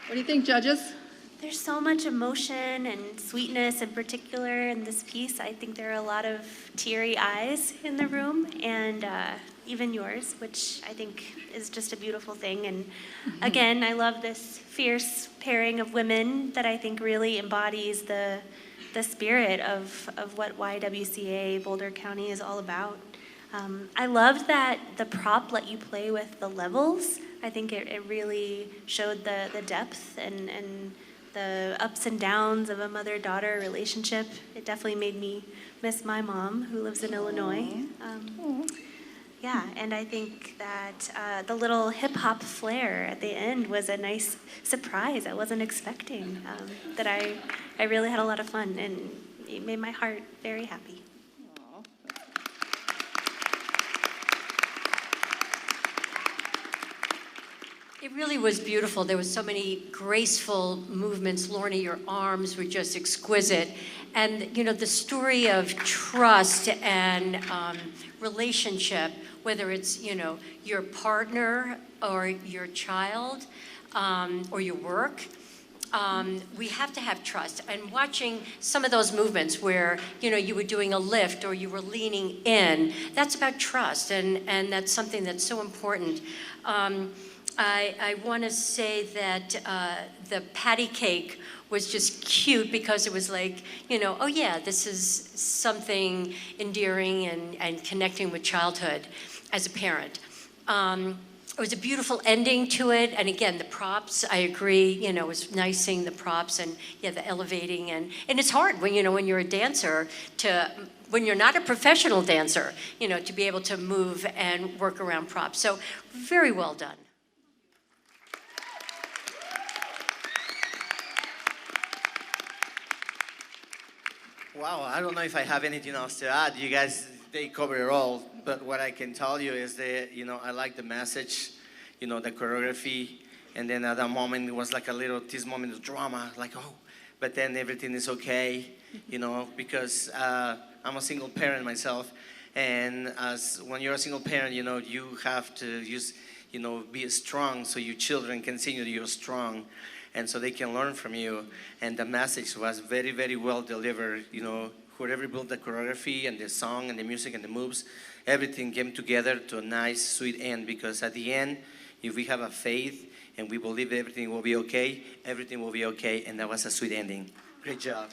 What do you think, judges? There's so much emotion and sweetness in particular in this piece. I think there are a lot of teary eyes in the room, and even yours, which I think is just a beautiful thing. And again, I love this fierce pairing of women that I think really embodies the the spirit of what YWCA Boulder County is all about. I loved that the prop let you play with the levels. I think it really showed the depth and the ups and downs of a mother-daughter relationship. It definitely made me miss my mom, who lives in Illinois. Yeah, and I think that the little hip-hop flair at the end was a nice surprise I wasn't expecting, that I really had a lot of fun, and it made my heart very happy. It really was beautiful. There was so many graceful movements. Lorna, your arms were just exquisite. And, you know, the story of trust and relationship, whether it's, you know, your partner or your child or your work, we have to have trust. And watching some of those movements where, you know, you were doing a lift or you were leaning in, that's about trust. And that's something that's so important. I want to say that the patty cake was just cute because it was like, you know, oh yeah, this is something endearing and connecting with childhood as a parent. It was a beautiful ending to it, and again, the props, I agree, you know, it was nice seeing the props and yeah, the elevating, and it's hard when, you know, when you're a dancer when you're not a professional dancer, you know, to be able to move and work around props. So very well done. Wow, I don't know if I have anything else to add. You guys, they cover it all. But what I can tell you is that, you know, I like the message, you know, the choreography. And then at that moment, it was like this moment of drama, like, oh, but then everything is okay, you know, because I'm a single parent myself. And when you're a single parent, you know, you have to be strong so your children can see you're strong. And so they can learn from you. And the message was very, very well delivered. You know, whoever built the choreography and the song and the music and the moves, everything came together to a nice, sweet end. Because at the end, if we have a faith and we believe everything will be okay, everything will be okay. And that was a sweet ending. Great job.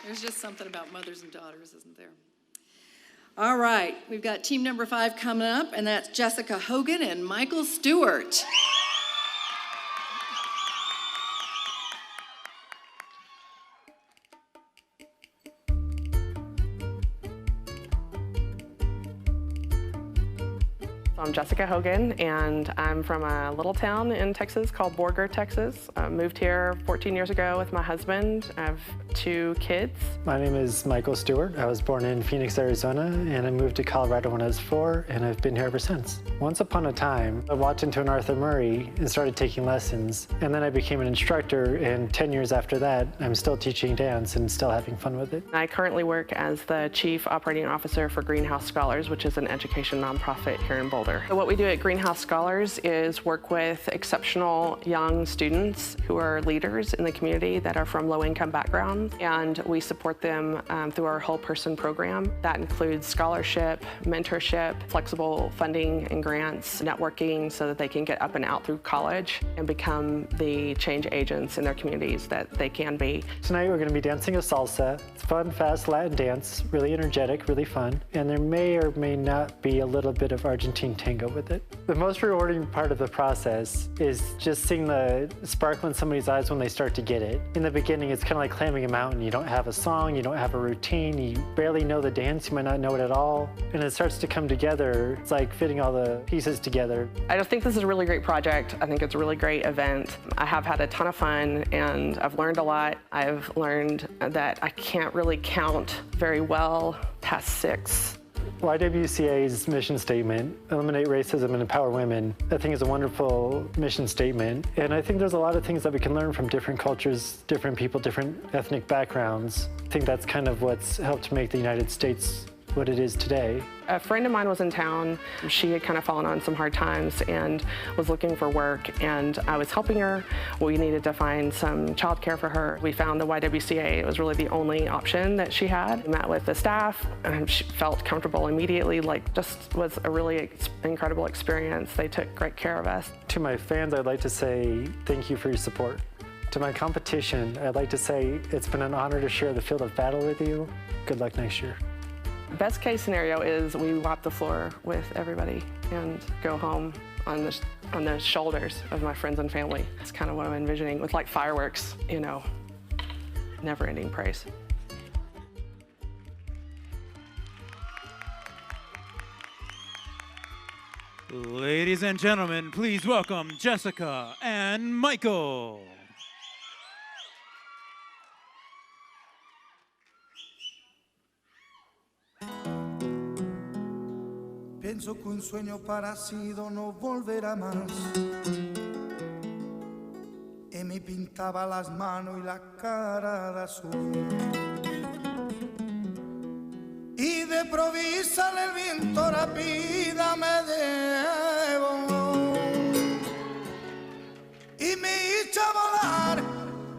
There's just something about mothers and daughters, isn't there? All right, we've got team number 5 coming up, and that's Jessica Hogan and Michael Stewart. I'm Jessica Hogan, and I'm from a little town in Texas called Borger, Texas. I moved here 14 years ago with my husband. I have 2 kids. My name is Michael Stewart. I was born in Phoenix, Arizona, and I moved to Colorado when I was 4, and I've been here ever since. Once upon a time, I walked into an Arthur Murray and started taking lessons, and then I became an instructor, and 10 years after that, I'm still teaching dance and still having fun with it. I currently work as the Chief Operating Officer for Greenhouse Scholars, which is an education nonprofit here in Boulder. So what we do at Greenhouse Scholars is work with exceptional young students who are leaders in the community that are from low-income backgrounds, and we support them through our whole person program. That includes scholarship, mentorship, flexible funding and grants, networking so that they can get up and out through college and become the change agents in their communities that they can be. Tonight we're going to be dancing a salsa. It's fun, fast Latin dance, really energetic, really fun, and there may or may not be a little bit of Argentine tango with it. The most rewarding part of the process is just seeing the sparkle in somebody's eyes when they start to get it. In the beginning, it's kind of like climbing a mountain. You don't have a song, you don't have a routine, you barely know the dance, you might not know it at all. And it starts to come together. It's like fitting all the pieces together. I just think this is a really great project. I think it's a really great event. I have had a ton of fun and I've learned a lot. I've learned that I can't really count very well past 6. YWCA's mission statement, eliminate racism and empower women, I think is a wonderful mission statement. And I think there's a lot of things that we can learn from different cultures, different people, different ethnic backgrounds. I think that's kind of what's helped make the United States what it is today. A friend of mine was in town. She had kind of fallen on some hard times and was looking for work, and I was helping her. We needed to find some childcare for her. We found the YWCA. It was really the only option that she had. We met with the staff, and she felt comfortable immediately, just was a really incredible experience. They took great care of us. To my fans, I'd like to say thank you for your support. To my competition, I'd like to say it's been an honor to share the field of battle with you. Good luck next year. Best case scenario is we wipe the floor with everybody and go home on the shoulders of my friends and family. It's kind of what I'm envisioning with fireworks, never-ending praise. Ladies and gentlemen, please welcome Jessica and Michael. Pienso que un sueño parecido no volverá más. Y me pintaba las manos y la cara de azul. Y de improviso el viento rápida me llevó. Y me hizo volar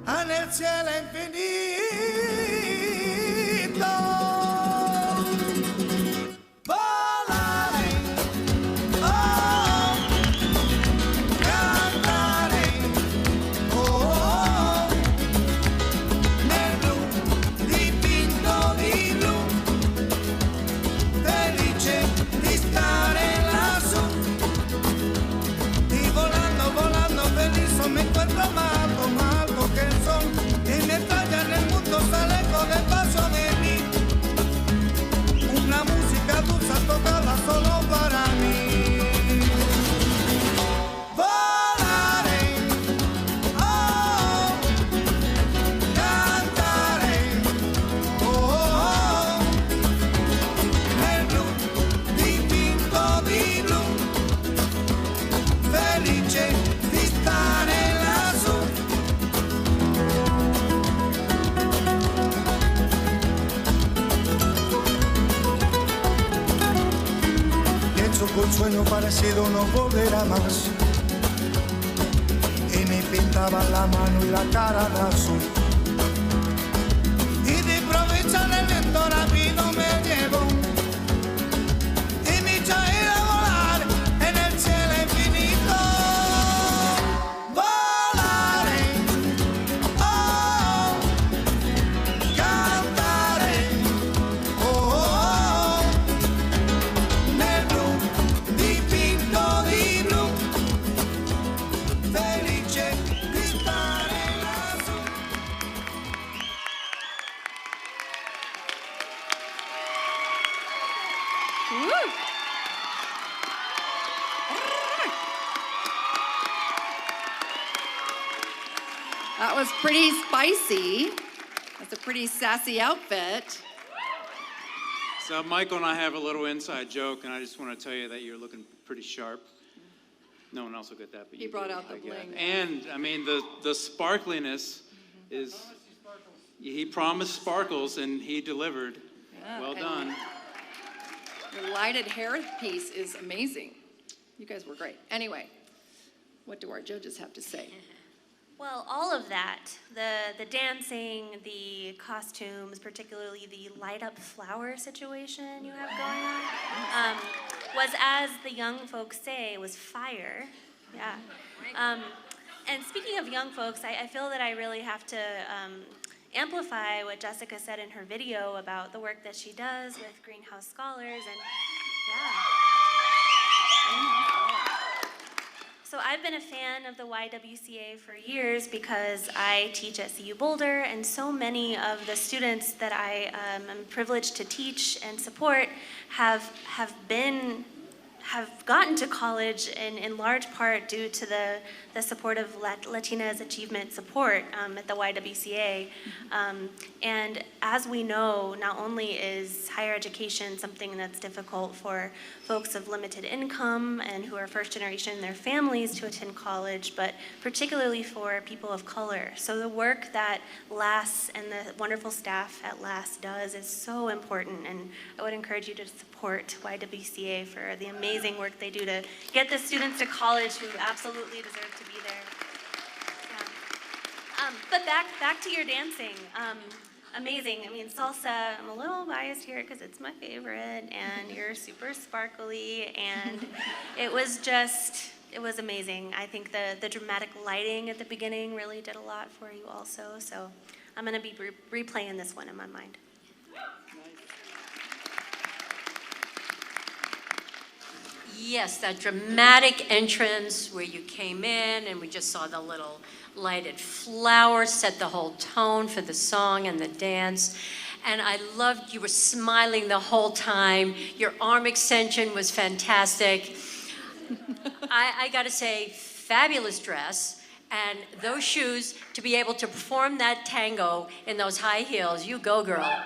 en el cielo infinito. Me encuentro más alto que el sol y me traya en el mundo, se lejos del paso de mí. Una música dulce tocada solo para mí. Volaré, oh, cantaré, oh, nel blu dipinto di blu, felice di stare. Un sueño parecido no volverá más. Y me pintaba la mano y la cara de azul. Y de improviso el viento rápido me llevó. Y me echó a ir a volar en el cielo infinito. Volaré, oh, cantaré, oh, nel blu dipinto di blu, felice di stare lassù. That was pretty spicy. That's a pretty sassy outfit. So Michael and I have a little inside joke, and I just want to tell you that you're looking pretty sharp. No one else will get that, but He you brought do, out the I get. bling. And I mean the sparkliness is. He promised sparkles, and he delivered. Yeah, Well and done. Your lighted hair piece is amazing. You guys were great. Anyway, what do our judges have to say? Well, all of that, the dancing, the costumes, particularly the light up flower situation you have going on, was, as the young folks say, was fire. Yeah. And speaking of young folks, I feel that I really have to amplify what Jessica said in her video about the work that she does with Greenhouse Scholars, and yeah. So I've been a fan of the YWCA for years because I teach at CU Boulder, and so many of the students that I am privileged to teach and support have have gotten to college in large part due to the support of Latinas Achievement Support at the YWCA. And as we know, not only is higher education something that's difficult for folks of limited income and who are first generation in their families to attend college, but particularly for people of color. So the work that LAS and the wonderful staff at LAS does is so important, and I would encourage you to support YWCA for the amazing work they do to get the students to college who absolutely deserve to be there. Yeah. But back to your dancing. Amazing. I mean, salsa, I'm a little biased here because it's my favorite, and you're super sparkly, and it was amazing. I think the dramatic lighting at the beginning really did a lot for you also, so I'm going to be replaying this one in my mind. Yes, that dramatic entrance where you came in and we just saw the little lighted flowers set the whole tone for the song and the dance. And I loved you were smiling the whole time. Your arm extension was fantastic. I gotta say, fabulous dress. And those shoes, to be able to perform that tango in those high heels, you go, girl.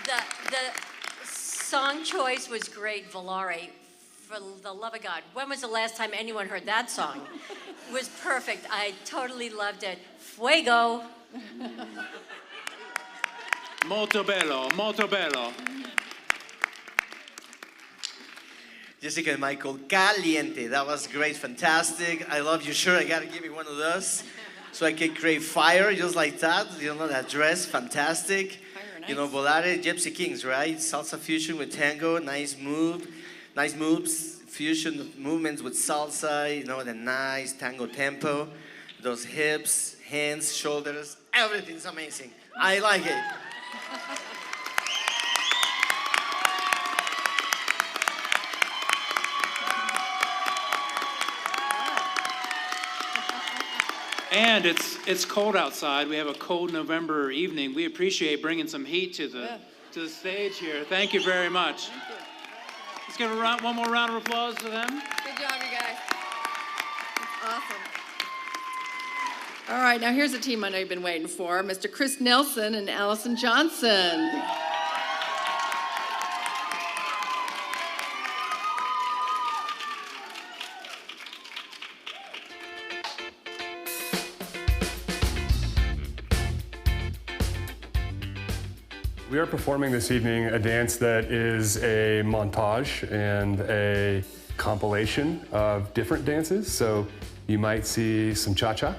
The song choice was great, Volare. For the love of God, when was the last time anyone heard that song? It was perfect. I totally loved it. Fuego. Molto bello, molto bello. Jessica and Michael, caliente. That was great, fantastic. I love your shirt. I gotta give me one of those so I can create fire just like that. You know, that dress, fantastic. You know, Volare, Gypsy Kings, right? Salsa fusion with tango, nice moves, fusion movements with salsa, you know, the nice tango tempo, those hips, hands, shoulders, everything's amazing. I like it. And it's cold outside. We have a cold November evening. We appreciate bringing some heat to the stage here. Thank you very much. Thank you. Let's give one more round of applause to them. Good job, you guys. That's awesome. All right, now here's a team I know you've been waiting for, Mr. Chris Nelson and Allison Johnson. We are performing this evening a dance that is a montage and a compilation of different dances. So you might see some cha-cha,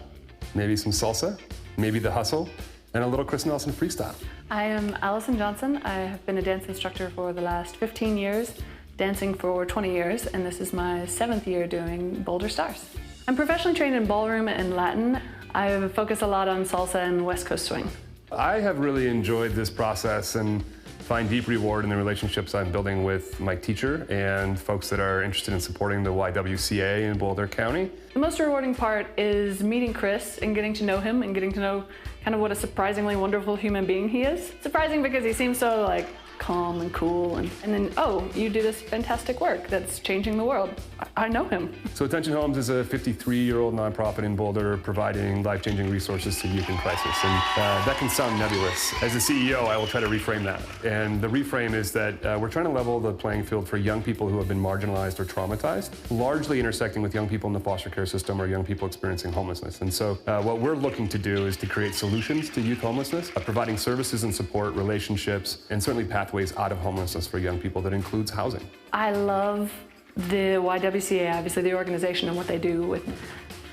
maybe some salsa, maybe the hustle, and a little Chris Nelson freestyle. I am Allison Johnson. I have been a dance instructor for the last 15 years, dancing for 20 years, and this is my 7th year doing Boulder Stars. I'm professionally trained in ballroom and Latin. I focus a lot on salsa and West Coast swing. I have really enjoyed this process and find deep reward in the relationships I'm building with my teacher and folks that are interested in supporting the YWCA in Boulder County. The most rewarding part is meeting Chris and getting to know him and getting to know kind of what a surprisingly wonderful human being he is. Surprising because he seems so like calm and cool, and then, oh, you do this fantastic work that's changing the world. I know him. So Attention Homes is a 53-year-old nonprofit in Boulder providing life-changing resources to youth in crisis. And that can sound nebulous. As a CEO, I will try to reframe that. And the reframe is that we're trying to level the playing field for young people who have been marginalized or traumatized, largely intersecting with young people in the foster care system or young people experiencing homelessness. And so what we're looking to do is to create solutions to youth homelessness, providing services and support, relationships, and certainly pathways out of homelessness for young people that includes housing. I love the YWCA, obviously the organization and what they do with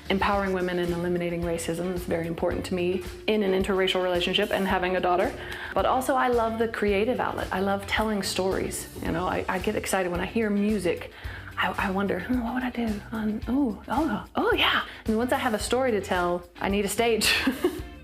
empowering women and eliminating racism is very important to me in an interracial relationship and having a daughter. But also I love the creative outlet. I love telling stories. You know, I get excited when I hear music. I wonder, what would I do? Oh yeah. And once I have a story to tell, I need a stage.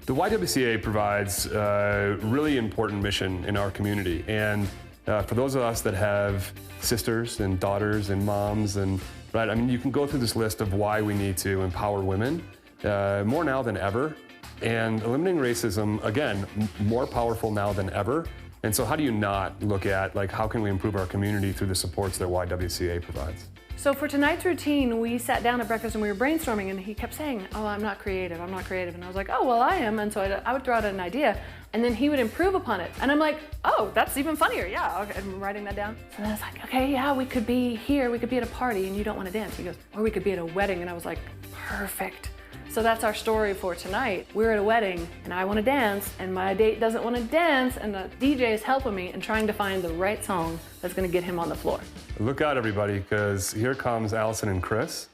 The YWCA provides a really important mission in our community. And for those of us that have sisters and daughters and moms, and right, I mean, you can go through this list of why we need to empower women more now than ever. And eliminating racism, again, more powerful now than ever. And so how do you not look at, like, how can we improve our community through the supports that YWCA provides? So for tonight's routine, we sat down at breakfast and we were brainstorming, and he kept saying, oh, I'm not creative, I'm not creative. And I was like, oh, well, I am. And so I would throw out an idea, and then he would improve upon it. And I'm like, oh, that's even funnier. Yeah, okay. I'm writing that down. And then I was like, okay, yeah, we could be here, we could be at a party, and you don't want to dance. He goes, or we could be at a wedding. And I was like, perfect. So that's our story for tonight. We're at a wedding, and I want to dance, and my date doesn't want to dance, and the DJ is helping me and trying to find the right song that's going to get him on the floor. Look out, everybody, because here comes Allison and Chris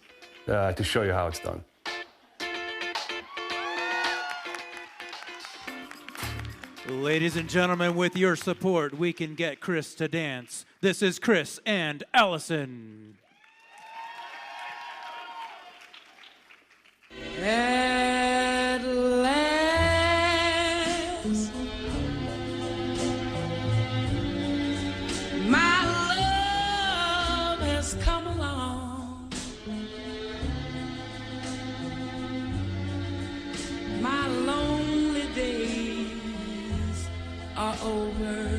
to show you how it's done. Ladies and gentlemen, with your support, we can get Chris to dance. This is Chris and Allison. At last, my love has come along. My lonely days are over.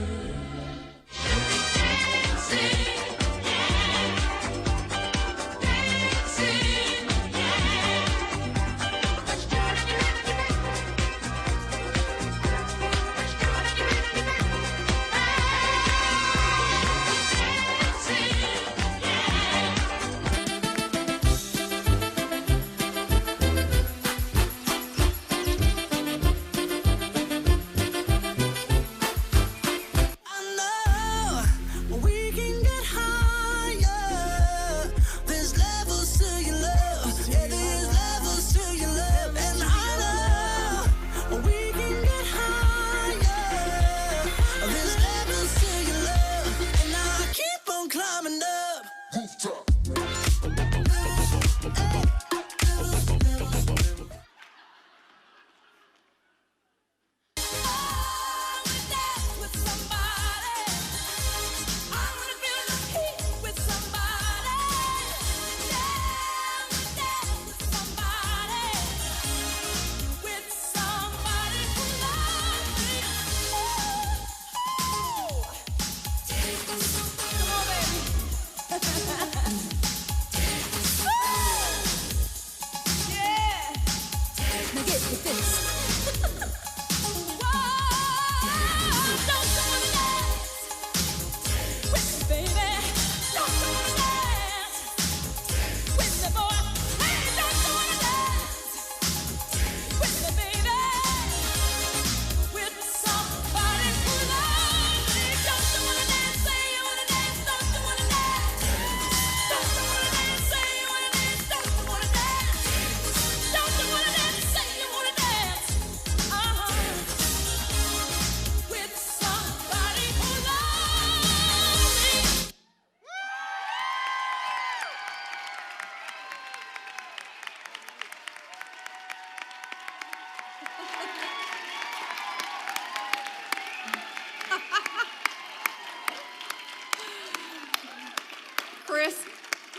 Chris,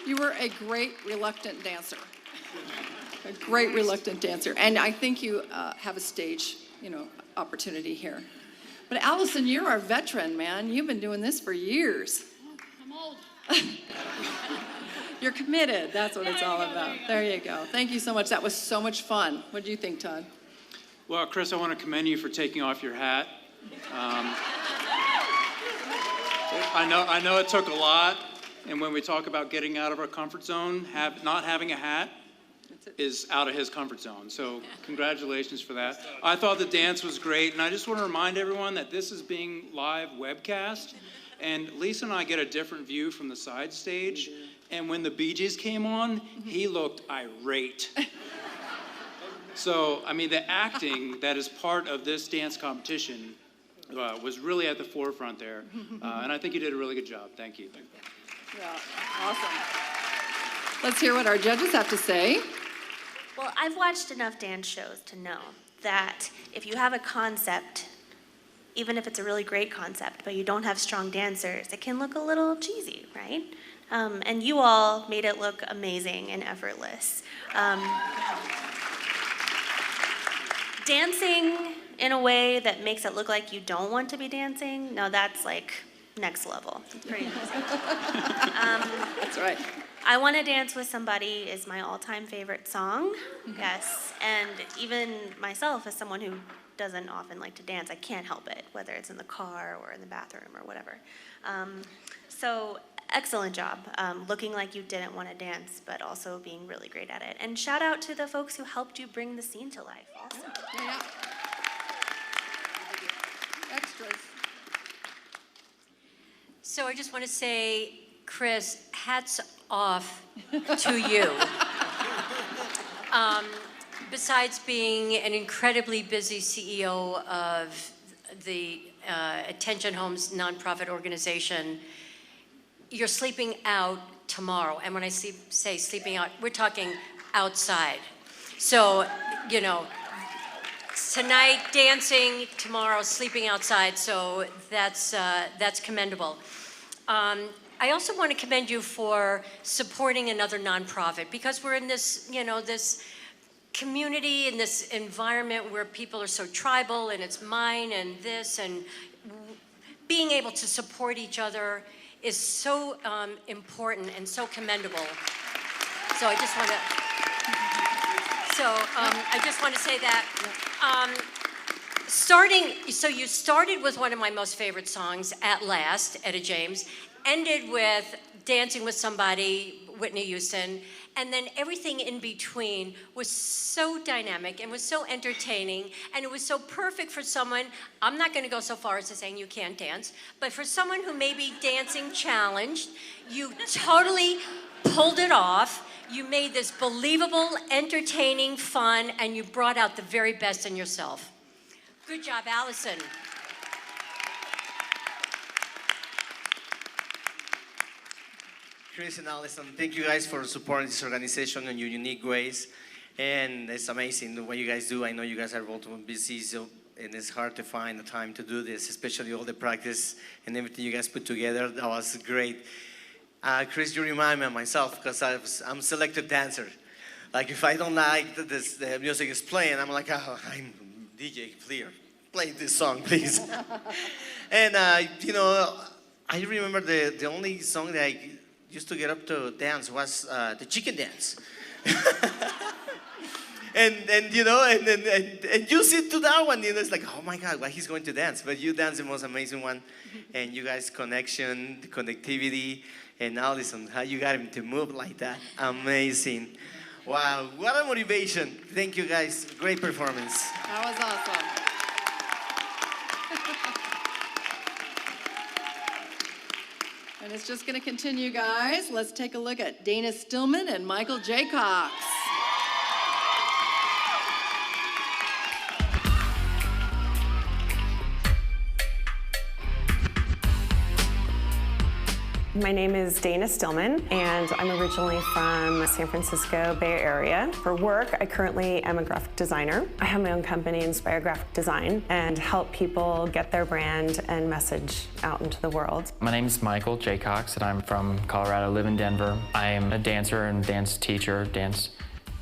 you were a great reluctant dancer. A great reluctant dancer. And I think you have a stage, opportunity here. But Allison, you're our veteran, man. You've been doing this for years. I'm old. You're committed. That's what it's all about. There you go. Thank you so much. That was so much fun. What do you think, Todd? Well, Chris, I want to commend you for taking off your hat. I know it took a lot, and when we talk about getting out of our comfort zone, not having a hat is out of his comfort zone. So congratulations for that. I thought the dance was great, and I just want to remind everyone that this is being live webcast, and Lisa and I get a different view from the side stage, and when the Bee Gees came on, he looked irate. So, I mean, the acting that is part of this dance competition was really at the forefront there. And I think you did a really good job. Thank you. Yeah, awesome. Let's hear what our judges have to say. Well, I've watched enough dance shows to know that if you have a concept, even if it's a really great concept, but you don't have strong dancers, it can look a little cheesy, right? And you all made it look amazing and effortless. Dancing in a way that makes it look like you don't want to be dancing, now that's like next level. It's pretty amazing. That's right. I Wanna Dance with Somebody is my all-time favorite song, yes. And even myself, as someone who doesn't often like to dance, I can't help it, whether it's in the car or in the bathroom or whatever. So excellent job, looking like you didn't want to dance, but also being really great at it. And shout out to the folks who helped you bring the scene to life also. Yeah. Extras. So I just want to say, Chris, hats off to you. Besides being an incredibly busy CEO of the Attention Homes nonprofit organization, you're sleeping out tomorrow. And when I say sleeping out, we're talking outside. So, you know, tonight dancing, tomorrow sleeping outside. So that's commendable. I also want to commend you for supporting another nonprofit, because we're in this, you know, this community, in this environment where people are so tribal and it's mine and this, and being able to support each other is so important and so commendable. So I just want to, say that. So you started with one of my most favorite songs, At Last, Etta James, ended with Dancing with Somebody, Whitney Houston, and then everything in between was so dynamic and was so entertaining, and it was so perfect for someone, I'm not gonna go so far as to saying you can't dance, but for someone who may be dancing challenged, you totally pulled it off. You made this believable, entertaining, fun, and you brought out the very best in yourself. Good job, Allison. Chris and Allison, thank you guys for supporting this organization in your unique ways. And it's amazing what you guys do. I know you guys are both busy, and it's hard to find the time to do this, especially all the practice and everything you guys put together. That was great. Chris, you remind me of myself, because I'm a selective dancer. Like, if I don't like the music is playing, I'm like, oh, I'm DJ, play this song, please. And, you know, I remember the only song that I used to get up to dance was the chicken dance. and you know, and you sit to that one, you know, it's like, oh my God, why he's going to dance? But you dance the most amazing one, and you guys connection, the connectivity, and Allison, how you got him to move like that, amazing. Wow, what a motivation. Thank you guys, great performance. That was awesome. And it's just going to continue, guys. Let's take a look at Dana Stillman and Michael Jaycox. My name is Dana Stillman, and I'm originally from San Francisco Bay Area. For work, I currently am a graphic designer. I have my own company, Inspire Graphic Design, and help people get their brand and message out into the world. My name is Michael Jaycox, and I'm from Colorado, live in Denver. I am a dancer and dance teacher, dance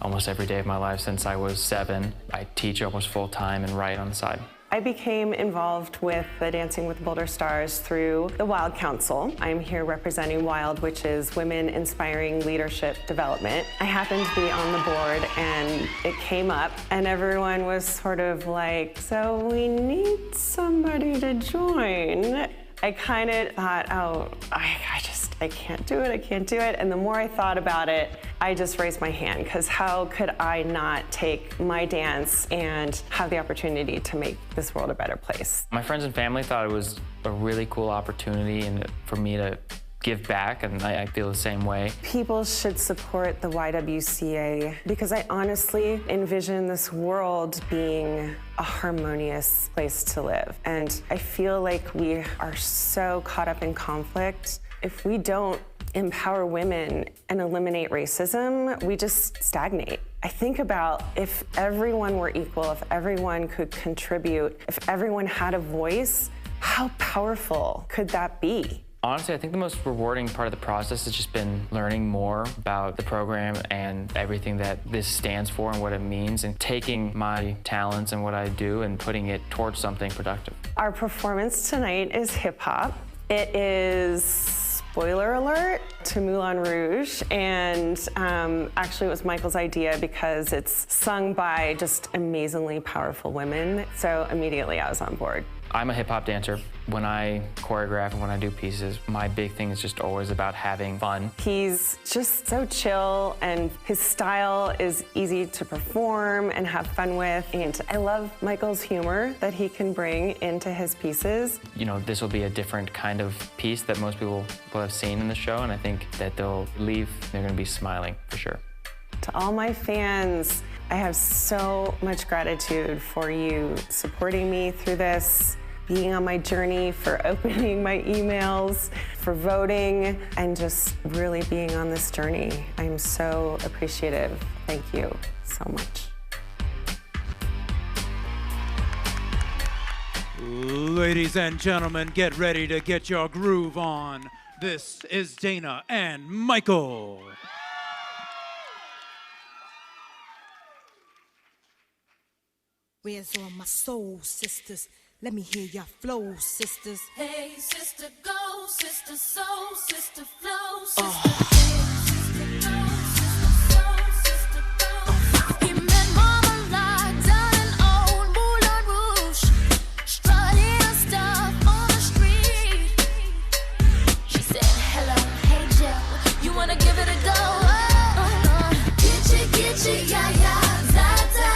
almost every day of my life since I was 7. I teach almost full-time and write on the side. I became involved with the Dancing with Boulder Stars through the WILD Council. I'm here representing WILD, which is Women Inspiring Leadership Development. I happened to be on the board, and it came up, and everyone was sort of like, so we need somebody to join. I kind of thought, oh, I can't do it. And the more I thought about it, I just raised my hand, because how could I not take my dance and have the opportunity to make this world a better place? My friends and family thought it was a really cool opportunity and for me to give back, and I feel the same way. People should support the YWCA, because I honestly envision this world being a harmonious place to live. And I feel like we are so caught up in conflict. If we don't empower women and eliminate racism, we just stagnate. I think about if everyone were equal, if everyone could contribute, if everyone had a voice, how powerful could that be? Honestly, I think the most rewarding part of the process has just been learning more about the program and everything that this stands for and what it means, and taking my talents and what I do and putting it towards something productive. Our performance tonight is hip hop. It is, spoiler alert, to Moulin Rouge, and actually it was Michael's idea because it's sung by just amazingly powerful women, so immediately I was on board. I'm a hip hop dancer. When I choreograph and when I do pieces, my big thing is just always about having fun. He's just so chill, and his style is easy to perform and have fun with. And I love Michael's humor that he can bring into his pieces. You know, this will be a different kind of piece that most people will have seen in the show, and I think that they'll leave, they're gonna be smiling for sure. To all my fans, I have so much gratitude for you supporting me through this, being on my journey, for opening my emails, for voting, and just really being on this journey. I'm so appreciative. Thank you so much. Ladies and gentlemen, get ready to get your groove on. This is Dana and Michael. Where's all my soul sisters? Let me hear your flow, sisters. Hey, sister, go, sister, soul, sister, flow, sister. He met Mama Lot down in old Moulin Rouge, strutting stuff on the street. She said, hello, hey Jill, you wanna give it a go? Get you, yeah, yeah, da, da.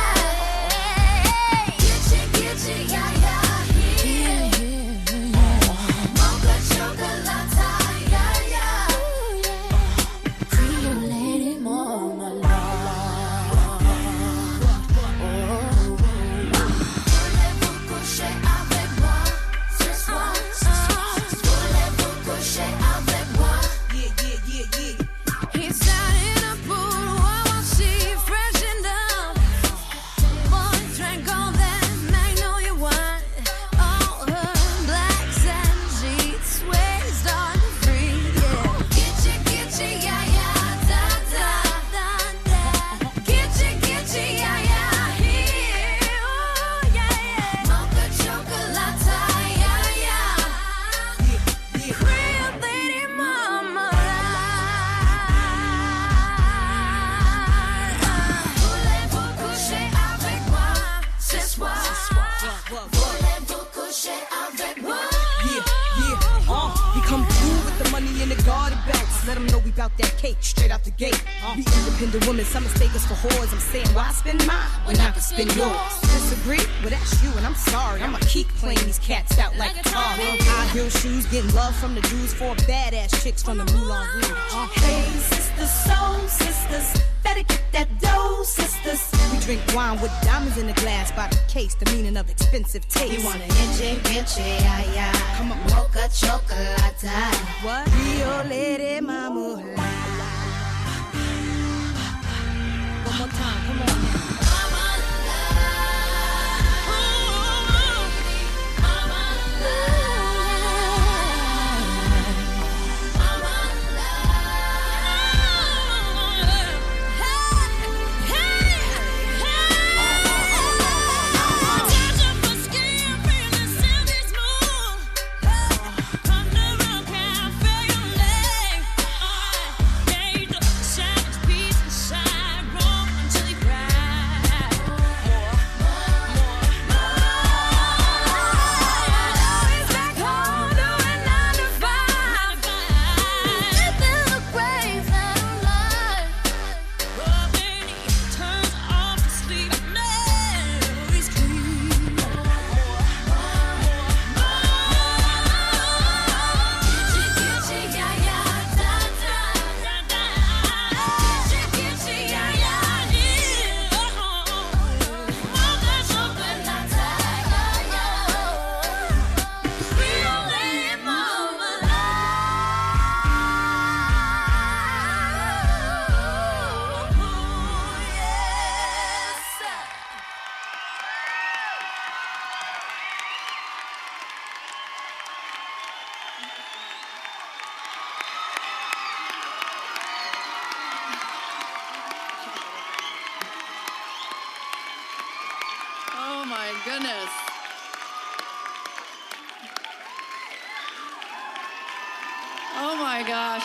Let them know we bout that cake straight out the gate. We independent women, some mistake us for whores. I'm saying, why spend mine when I can spend yours? Disagree? Well, that's you, and I'm sorry. I'ma keep playing these cats out like Atari. High heel shoes, getting love from the Jews, for badass chicks from the Moulin Rouge. Hey, sisters, soul sisters, better get that dough, sisters. We drink wine with diamonds in the glass by the case, the meaning of expensive taste. You want an inche, yeah, yeah. Come on, mocha chocolate. What? Rio Lady Mama. One more time, come on now.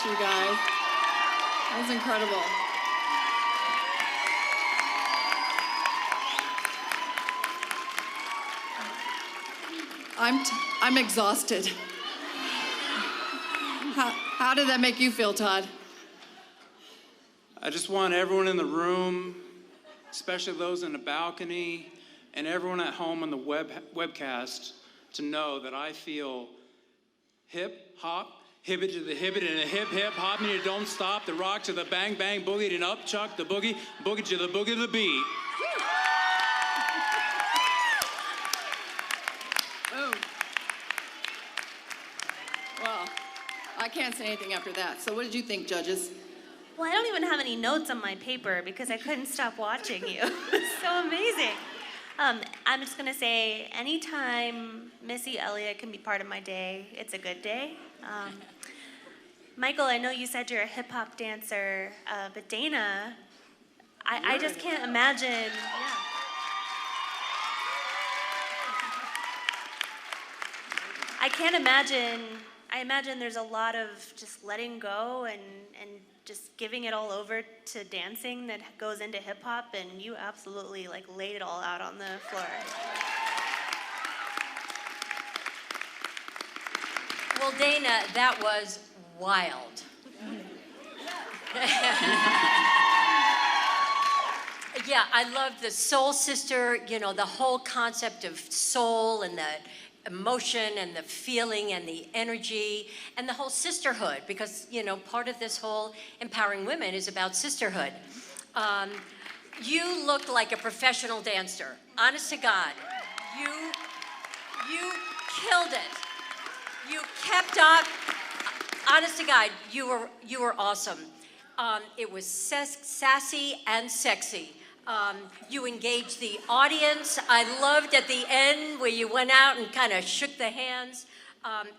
much, you guys. That was incredible. I'm exhausted. How did that make you feel, Todd? I just want everyone in the room, especially those in the balcony, and everyone at home on the webcast to know that I feel hip, hop, hibbit to the hibbit, and a hip, hip, hop, and you don't stop, the rock to the bang, bang, boogie, and up, chuck, the boogie, boogie to the boogie to the beat. Boom. Well, I can't say anything after that. So what did you think, judges? Well, I don't even have any notes on my paper because I couldn't stop watching you. It's so amazing. I'm just gonna say, anytime Missy Elliott can be part of my day, it's a good day. Michael, I know you said you're a hip hop dancer, but Dana, I just can't imagine. Yeah. I can't imagine. I imagine there's a lot of just letting go and just giving it all over to dancing that goes into hip hop, and you absolutely like laid it all out on the floor. Well, Dana, that was wild. Yeah, I love the Soul Sister, you know, the whole concept of soul and the emotion and the feeling and the energy and the whole sisterhood, because, you know, part of this whole empowering women is about sisterhood. You looked like a professional dancer. Honest to God, you killed it. You kept up. Honest to God, you were awesome. It was sassy and sexy. You engaged the audience. I loved at the end where you went out and kind of shook the hands.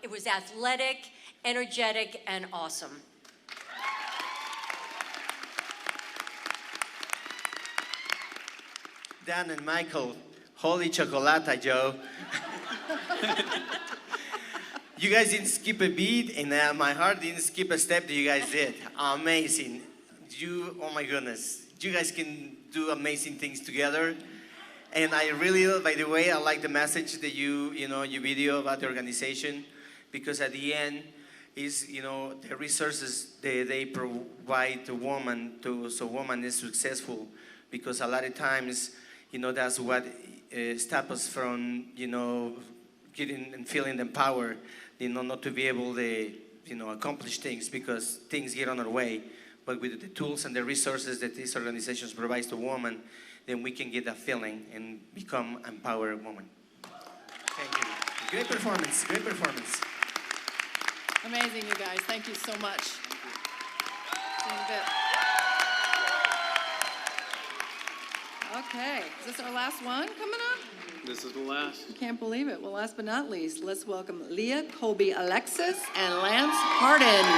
It was athletic, energetic, and awesome. Dan and Michael, holy chocolata, Joe. You guys didn't skip a beat, and my heart didn't skip a step that you guys did. Amazing. Oh my goodness. You guys can do amazing things together. And I really, by the way, I like the message that you video about the organization, because at the end is, the resources they provide to woman, so woman is successful, because a lot of times, that's what stops us from, getting and feeling empowered, not to be able to, accomplish things, because things get on our way. But with the tools and the resources that these organizations provide to women, then we can get that feeling and become empowered women. Thank you. Great performance, great performance. Amazing, you guys. Thank you so much. See you in a bit. Okay, is this our last one coming up? This is the last. I can't believe it. Well, last but not least, let's welcome Leah, Colby, Alexis, and Lance Hardin.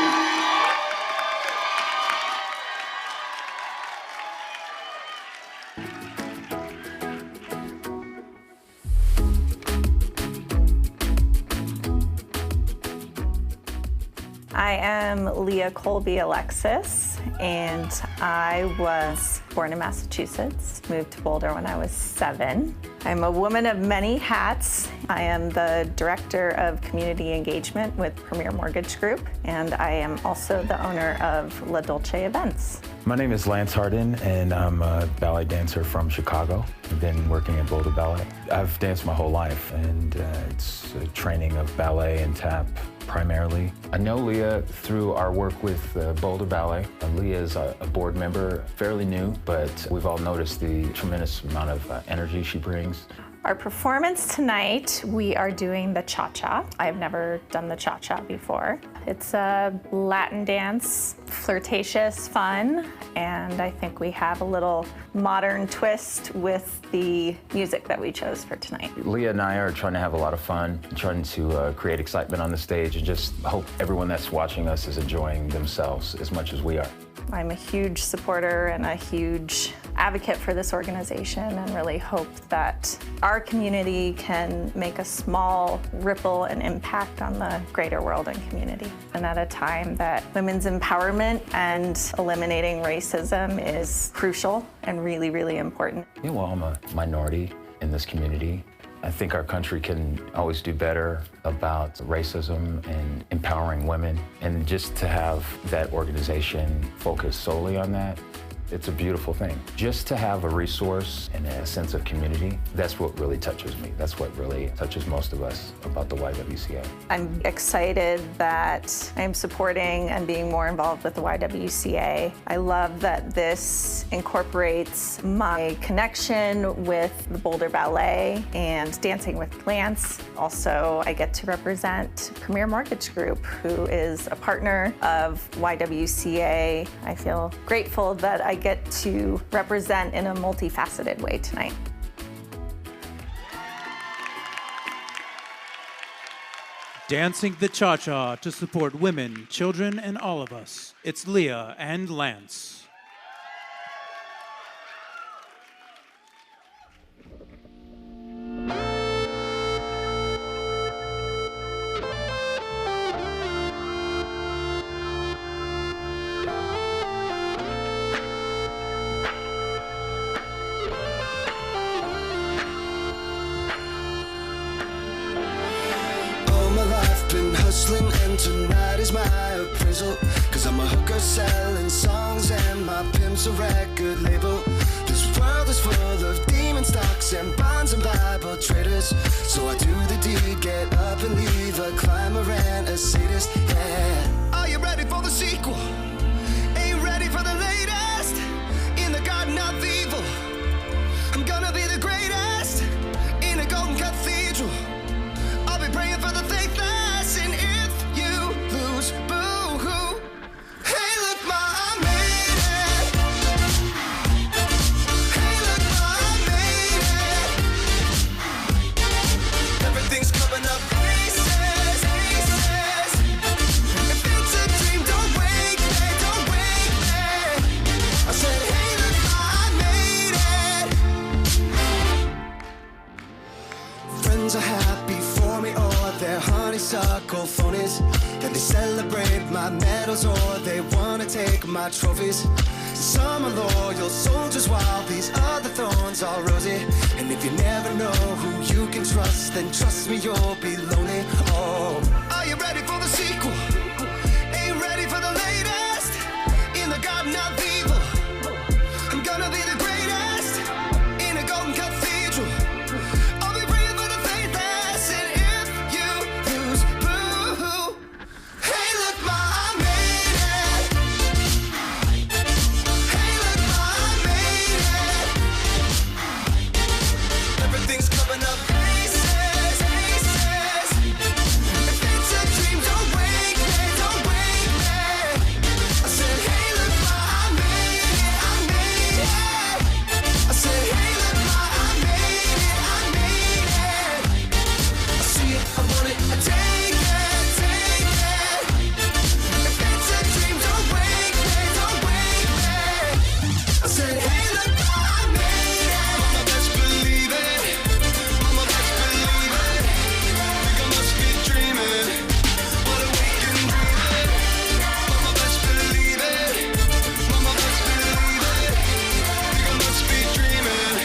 I am Leah Colby Alexis, and I was born in Massachusetts, moved to Boulder when I was 7. I'm a woman of many hats. I am the Director of Community Engagement with Premier Mortgage Group, and I am also the owner of La Dolce Events. My name is Lance Hardin, and I'm a ballet dancer from Chicago. I've been working at Boulder Ballet. I've danced my whole life, and it's a training of ballet and tap primarily. I know Leah through our work with Boulder Ballet. Leah is a board member, fairly new, but we've all noticed the tremendous amount of energy she brings. Our performance tonight, we are doing the cha-cha. I've never done the cha-cha before. It's a Latin dance, flirtatious, fun, and I think we have a little modern twist with the music that we chose for tonight. Leah and I are trying to have a lot of fun, trying to create excitement on the stage, and just hope everyone that's watching us is enjoying themselves as much as we are. I'm a huge supporter and a huge advocate for this organization and really hope that our community can make a small ripple and impact on the greater world and community. And at a time that women's empowerment and eliminating racism is crucial and really, really important. Yeah, well, I'm a minority in this community. I think our country can always do better about racism and empowering women. And just to have that organization focus solely on that, it's a beautiful thing. Just to have a resource and a sense of community, that's what really touches me. That's what really touches most of us about the YWCA. I'm excited that I'm supporting and being more involved with the YWCA. I love that this incorporates my connection with the Boulder Ballet and Dancing with Lance. Also, I get to represent Premier Mortgage Group, who is a partner of YWCA. I feel grateful that I get to represent in a multifaceted way tonight. Dancing the cha-cha to support women, children, and all of us. It's Leah and Lance. And tonight is my appraisal, 'cause I'm a hooker selling songs and my pimp's a record label. This world is full of demon stocks and bonds and Bible traders. So I do the deed, get up and leave a climber and a sadist, yeah. Are you ready for the sequel? Ain't ready for the latest? In the garden of evil, I'm gonna be the greatest in a golden cathedral. I'll be praying for the faithless, and if you lose, boo-hoo. Hey, look, ma, I made it. Hey, look, ma, I made it. Everything's coming up aces, aces. If it's a dream, don't wake me, don't wake me. I said, hey, look, ma, I made it. Friends are happy for me, or they're honeysuckle phonies, and they celebrate my medals, or they wanna take my trophies. Some are loyal soldiers, while these other thorns are rosy. And if you never know who you can trust, then trust me, you'll be lonely. Oh, are you ready for the sequel? Ain't ready for the latest in the garden of evil. I'm gonna be the greatest in a golden cathedral. I'll be praying for the faithless, and if you lose, boo-hoo. Hey, look, ma, I made it. Hey, look, ma, I made it. Everything's coming up aces, aces. If it's a dream, don't wake me, don't wake me. I said, hey, look, ma, I made it, I made it. I said, hey, look, ma, I made it, I made it. I see it, I want it, I take it, take it. If it's a dream, don't wake me, don't wake me. I said, hey, look, ma, I made it. Mama, best believe it. Mama, best believe it. Think I must be dreaming, but awake and breathing. Mama, best believe it. Mama, best believe it. Think I must be dreaming.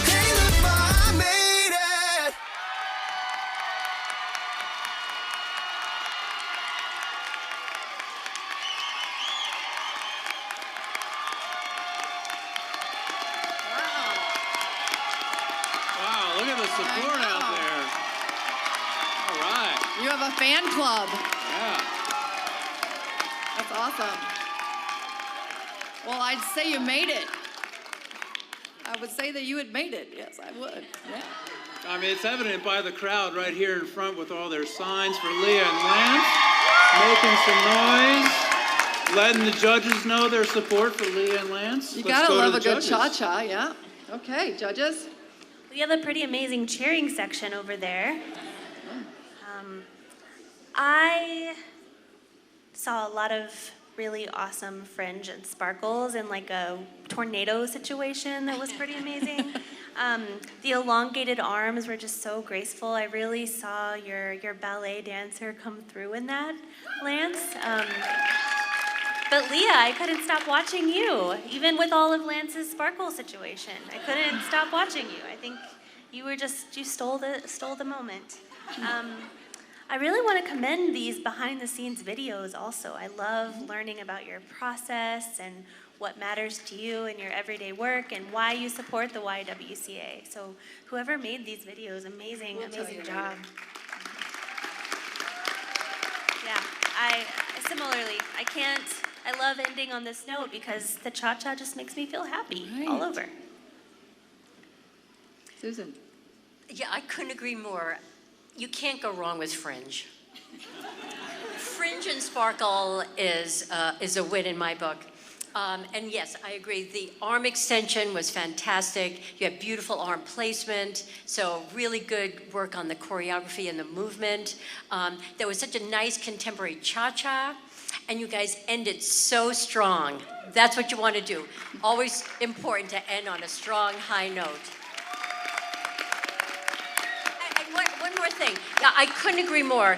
Hey, look, ma, I made it. Wow, look at the support out there. All right. You have a fan club. Yeah. That's awesome. Well, I'd say you made it. I would say that you had made it. Yes, I would. Yeah. I mean, it's evident by the crowd right here in front with all their signs for Leah and Lance, making some noise, letting the judges know their support for Leah and Lance. You Let's gotta go to love the a good judges. cha-cha, yeah. Okay, judges. We have a pretty amazing cheering section over there. I saw a lot of really awesome fringe and sparkles in like a tornado situation that was pretty amazing. The elongated arms were just so graceful. I really saw your ballet dancer come through in that, Lance. But Leah, I couldn't stop watching you, even with all of Lance's sparkle situation. I couldn't stop watching you. I think you stole the moment. I really want to commend these behind the scenes videos also. I love learning about your process and what matters to you in your everyday work and why you support the YWCA. So whoever made these videos, amazing job. Yeah, I love ending on this note because the cha-cha just makes me feel happy all over. Susan. Yeah, I couldn't agree more. You can't go wrong with fringe. Fringe and sparkle is a win in my book. And yes, I agree. The arm extension was fantastic. You had beautiful arm placement, so really good work on the choreography and the movement. There was such a nice contemporary cha-cha, and you guys ended so strong. That's what you want to do. Always important to end on a strong, high note. And one more thing. Yeah, I couldn't agree more.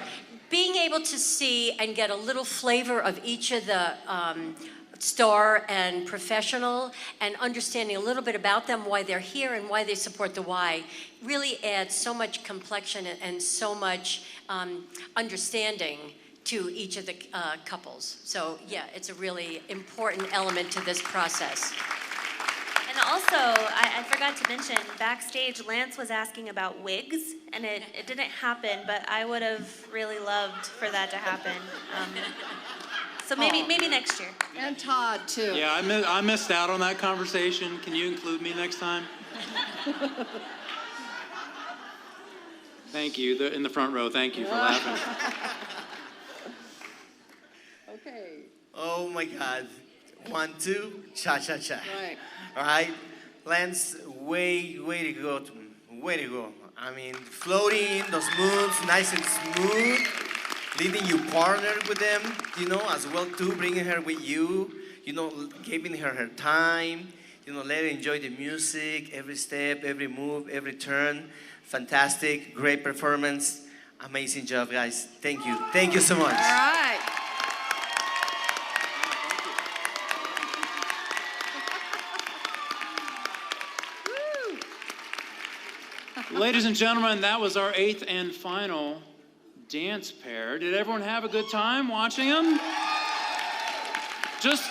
Being able to see and get a little flavor of each of the star and professional, and understanding a little bit about them, why they're here and why they support the Y, really adds so much complexion and so much understanding to each of the couples. So yeah, it's a really important element to this process. And also, I forgot to mention, backstage, Lance was asking about wigs, and it didn't happen, but I would have really loved for that to happen. So maybe next year. And Todd, too. Yeah, I missed out on that conversation. Can you include me next time? Thank you, in the front row. Thank you for laughing. Okay. Oh my God. 1, 2, cha-cha-cha. Right. All right. Lance, way to go. Way to go. I mean, floating, those moves, nice and smooth. Leading you partner with them, as well too, bringing her with you, giving her time, let her enjoy the music, every step, every move, every turn. Fantastic, great performance. Amazing job, guys. Thank you. Thank you so much. All right. Ladies and gentlemen, that was our 8th and final dance pair. Did everyone have a good time watching them? Just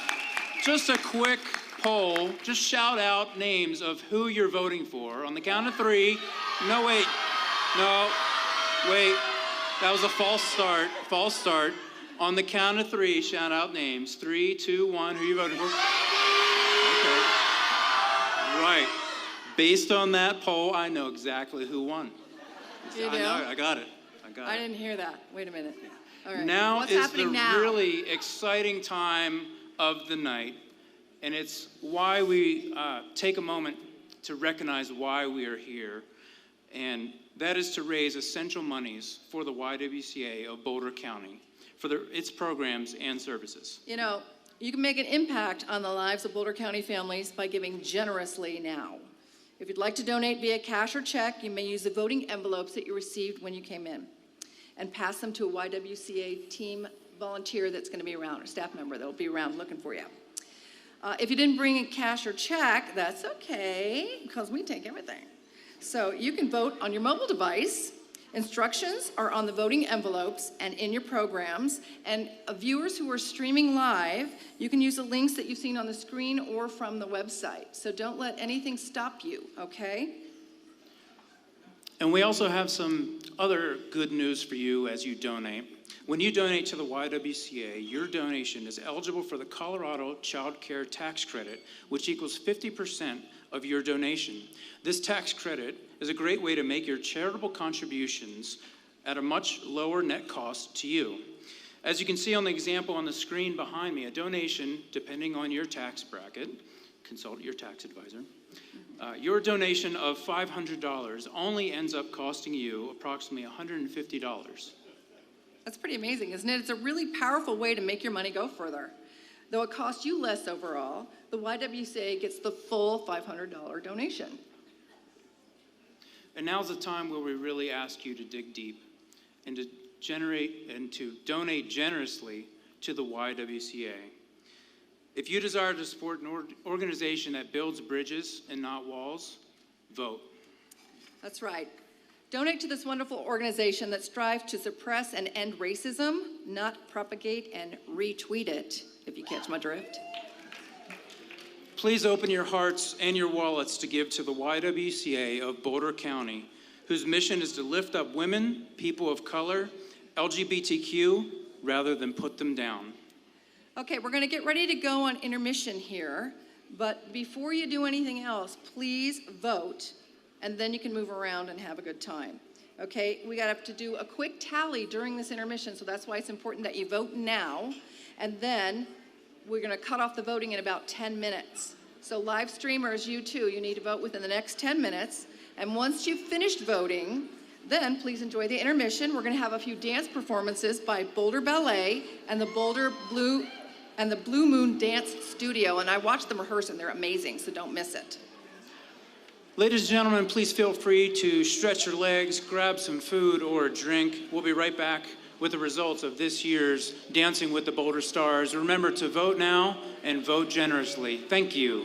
a quick poll. Just shout out names of who you're voting for. On the count of 3. No, wait. That was a false start. False start. On the count of 3, shout out names. 3, 2, 1. Who are you voting for? Okay. Right. Based on that poll, I know exactly who won. You do? I got it. I didn't hear that. Wait a minute. All right. Now What's is happening the now? really exciting time of the night, and it's why we take a moment to recognize why we are here, and that is to raise essential monies for the YWCA of Boulder County for its programs and services. You can make an impact on the lives of Boulder County families by giving generously now. If you'd like to donate via cash or check, you may use the voting envelopes that you received when you came in and pass them to a YWCA team volunteer that's going to be around, or staff member that will be around looking for you. If you didn't bring in cash or check, that's okay, because we take everything. So you can vote on your mobile device. Instructions are on the voting envelopes and in your programs. And viewers who are streaming live, you can use the links that you've seen on the screen or from the website. So don't let anything stop you, okay? And we also have some other good news for you as you donate. When you donate to the YWCA, your donation is eligible for the Colorado Child Care Tax Credit, which equals 50% of your donation. This tax credit is a great way to make your charitable contributions at a much lower net cost to you. As you can see on the example on the screen behind me, a donation, depending on your tax bracket, consult your tax advisor, your donation of $500 only ends up costing you approximately $150. That's pretty amazing, isn't it? It's a really powerful way to make your money go further. Though it costs you less overall, the YWCA gets the full $500 donation. And now's the time where we really ask you to dig deep and to generate and to donate generously to the YWCA. If you desire to support an organization that builds bridges and not walls, vote. That's right. Donate to this wonderful organization that strives to suppress and end racism, not propagate and retweet it, if you catch my drift. Please open your hearts and your wallets to give to the YWCA of Boulder County, whose mission is to lift up women, people of color, LGBTQ, rather than put them down. Okay, we're going to get ready to go on intermission here, but before you do anything else, please vote, and then you can move around and have a good time. Okay, we got to do a quick tally during this intermission, so that's why it's important that you vote now, and then we're going to cut off the voting in about 10 minutes. So live streamers, you too, you need to vote within the next 10 minutes, and once you've finished voting, then please enjoy the intermission. We're going to have a few dance performances by Boulder Ballet and the Blue Moon Dance Studio, and I watched them rehearse and they're amazing, so don't miss it. Ladies and gentlemen, please feel free to stretch your legs, grab some food or a drink. We'll be right back with the results of this year's Dancing with the Boulder Stars. Remember to vote now and vote generously. Thank you.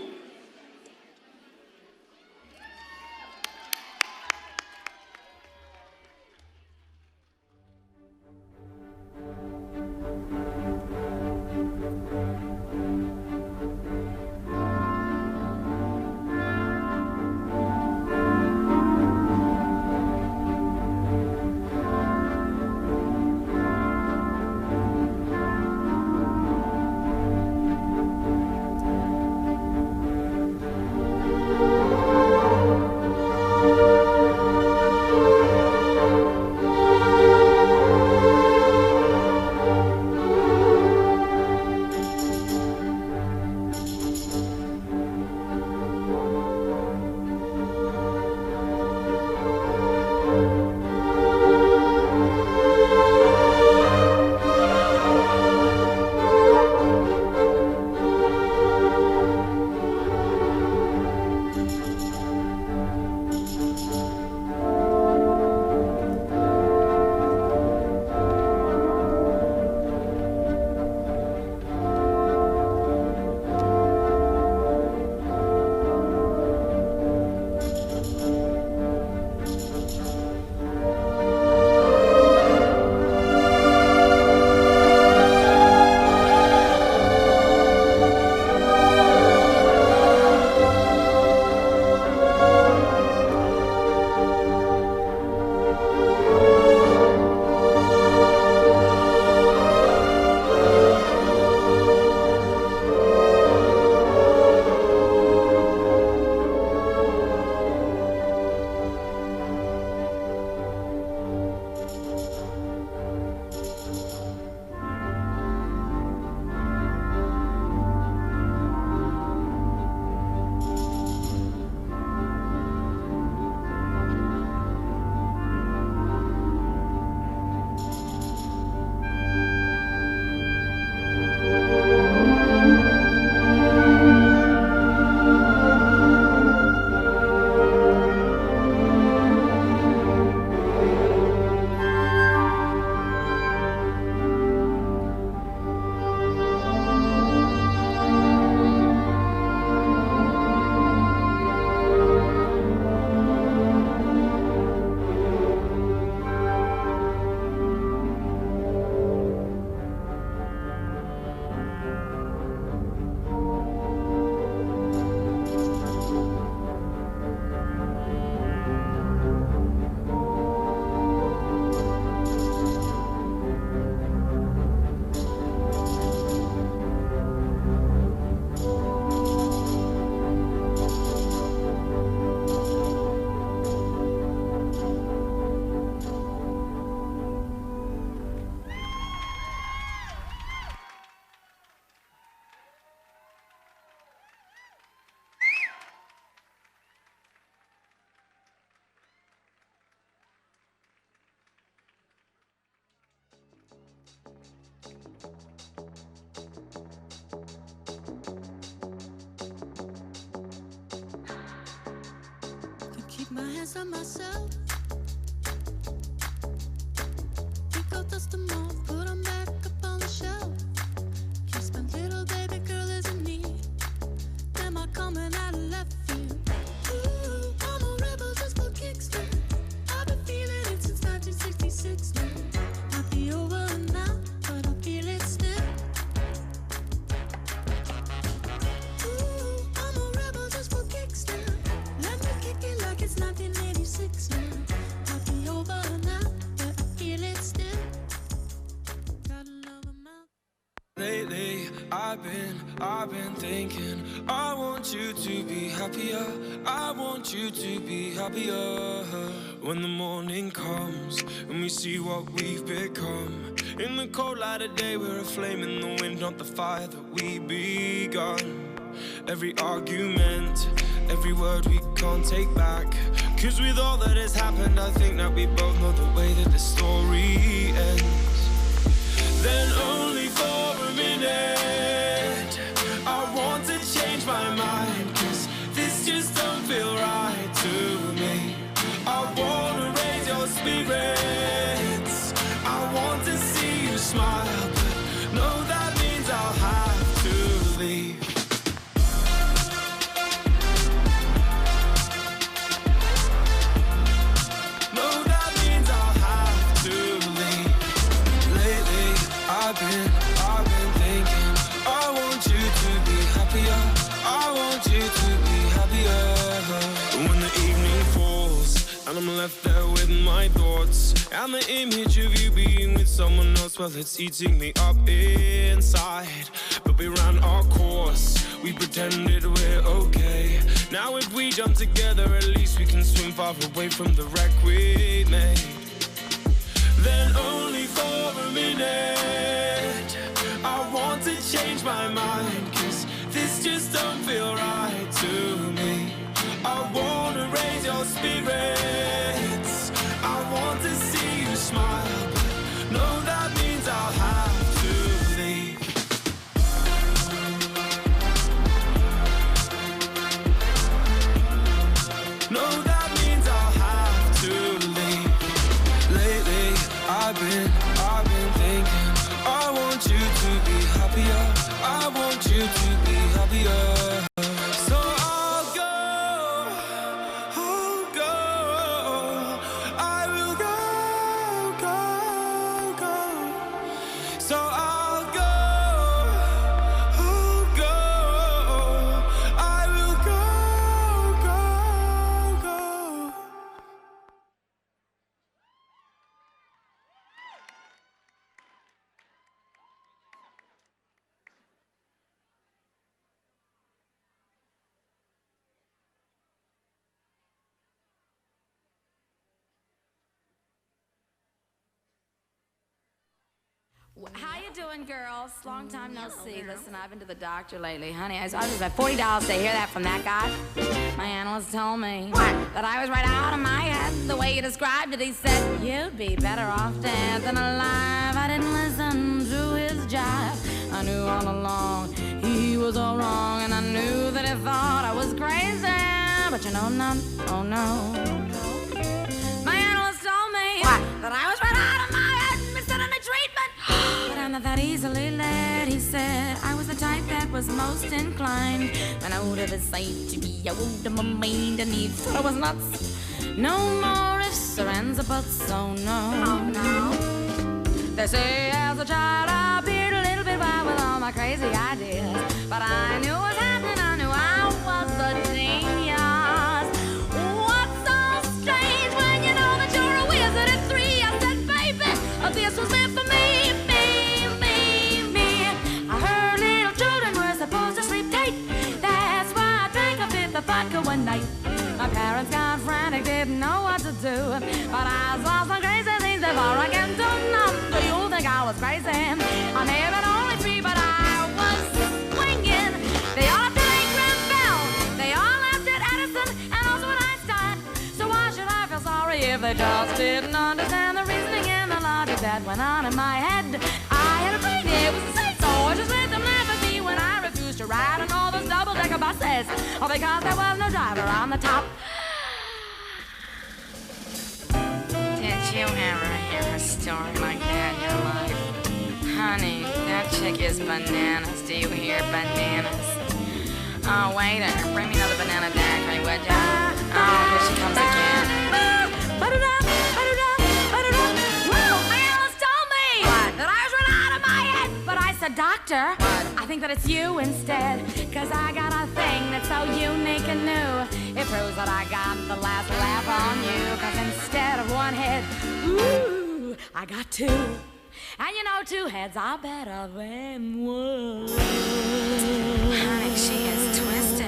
Take my hands on myself. Pick out dust them off, put them back up on the shelf. Kiss my little baby girl is in need. Am I coming out of left field? Ooh, I'm a rebel just for kicks now. I've been feeling it since 1966 now. Might be over now, but I feel it still. Ooh, I'm a rebel just for kicks now. Let me kick it like it's 1986 now. Might be over now, but I feel it still. Gotta love 'em out. Lately, I've been thinking, I want you to be happier. I want you to be happier. When the morning comes and we see what we've become. In the cold light of day, we're a flame in the wind, not the fire that we begun. Every argument, every word we can't take back. Cause with all that has happened, I think that we both know the way that the story ends. Then only for a minute, I want to change my mind. Cause this just don't feel right to me. I wanna raise your spirits. I want to see you smile. But no, that means I'll have to leave. No, that means I'll have to leave. Lately, I've been thinking, I want you to be happier. I want you to be happier. When the evening falls and I'm left there with my thoughts and the image of you being with someone else, well, it's eating me up inside. But we ran our course, we pretended we're okay. Now if we jump together, at least we can swim far away from the wreck we made. Then only for a minute, I want to change my mind. Cause this just don't feel right to me. I wanna raise your spirits. I want to see you smile. But no, that means I'll have to leave. No, that means I'll have to leave. Lately, I've been thinking, I want you to be happier. I want you to be happier. So I'll go. I will go. So I'll go. I will go. How you doing, girls? Long time no see. Listen, I've been to the doctor lately, honey. I was at $40 to hear that from that guy. My analyst told me that I was right out of my head. The way you described it, he said, you'd be better off dead than alive. I didn't listen to his jive. I knew all along he was all wrong, and I knew that he thought I was crazy. But you know, no, oh no. My analyst told me that I was right out of my head and missed any treatment. But I'm not that easily led, he said. I was the type that was most inclined when I would have decided to be a wound of my mind, and he thought I was nuts. No more ifs or ands or buts, oh no. Oh no. They say as a child I appeared a little bit wild with all my crazy ideas, but I knew what was happening, I knew I was a genius. What's so strange when you know that you're a wizard at 3? I said, baby, this was meant for me. I heard little children were supposed to sleep tight. That's why I drank a fifth of vodka one night. My parents got frantic, didn't know what to do, but I saw some crazy things before I came to none. Do you think I was crazy? I may have been only 3, but I was swinging. They all laughed at Graham Bell, they all laughed at Edison, and also at Einstein. So why should I feel sorry if they just didn't understand the reasoning and the logic that went on in my head? I had a brain, it was insane, so I just let them laugh at me when I refused to ride on all those double-decker buses, all because there was no driver on the top. you ever hear a story like that in your life? Honey, that chick is bananas. Do you hear bananas? Oh, waiter, bring me another banana daiquiri, would ya? Oh, here she comes again. Alice told me that I was running out of my head. But I said, doctor, I think that it's you instead. Cause I got a thing that's so unique and new. It proves that I got the last laugh on you. Cause instead of one head, ooh, I got two. And you know, two heads are better than one. Honey, she is twisted.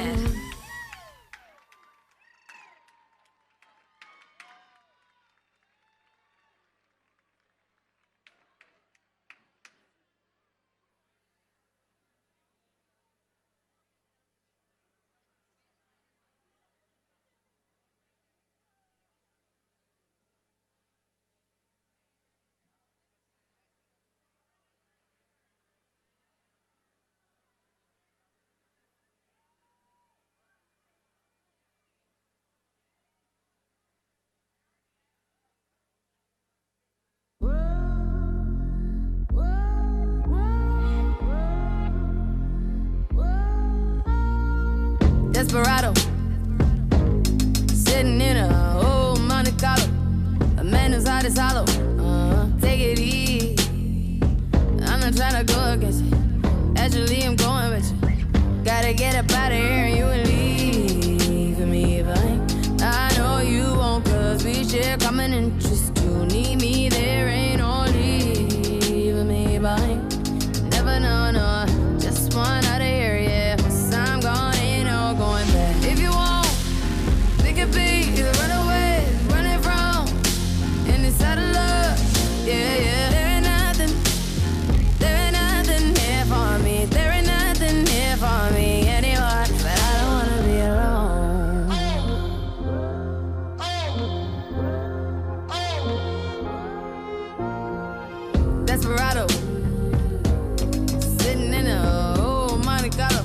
Desperado, sitting in a old Monte Carlo, a man whose heart is hollow. Take it easy. I'm not trying to go against you. Actually, I'm going with you. Gotta get up out of here and you will leave me behind. I know you won't, cause we share common interest. You need me, there ain't no leaving me behind. Never know, no, just one out of here, yeah. Once I'm gone, ain't no going back. If you want, we could be the runaways, running from any side of love, yeah, yeah. There ain't nothing here for me. There ain't nothing here for me anymore. But I don't wanna be alone. Desperado, sitting in a old Monte Carlo.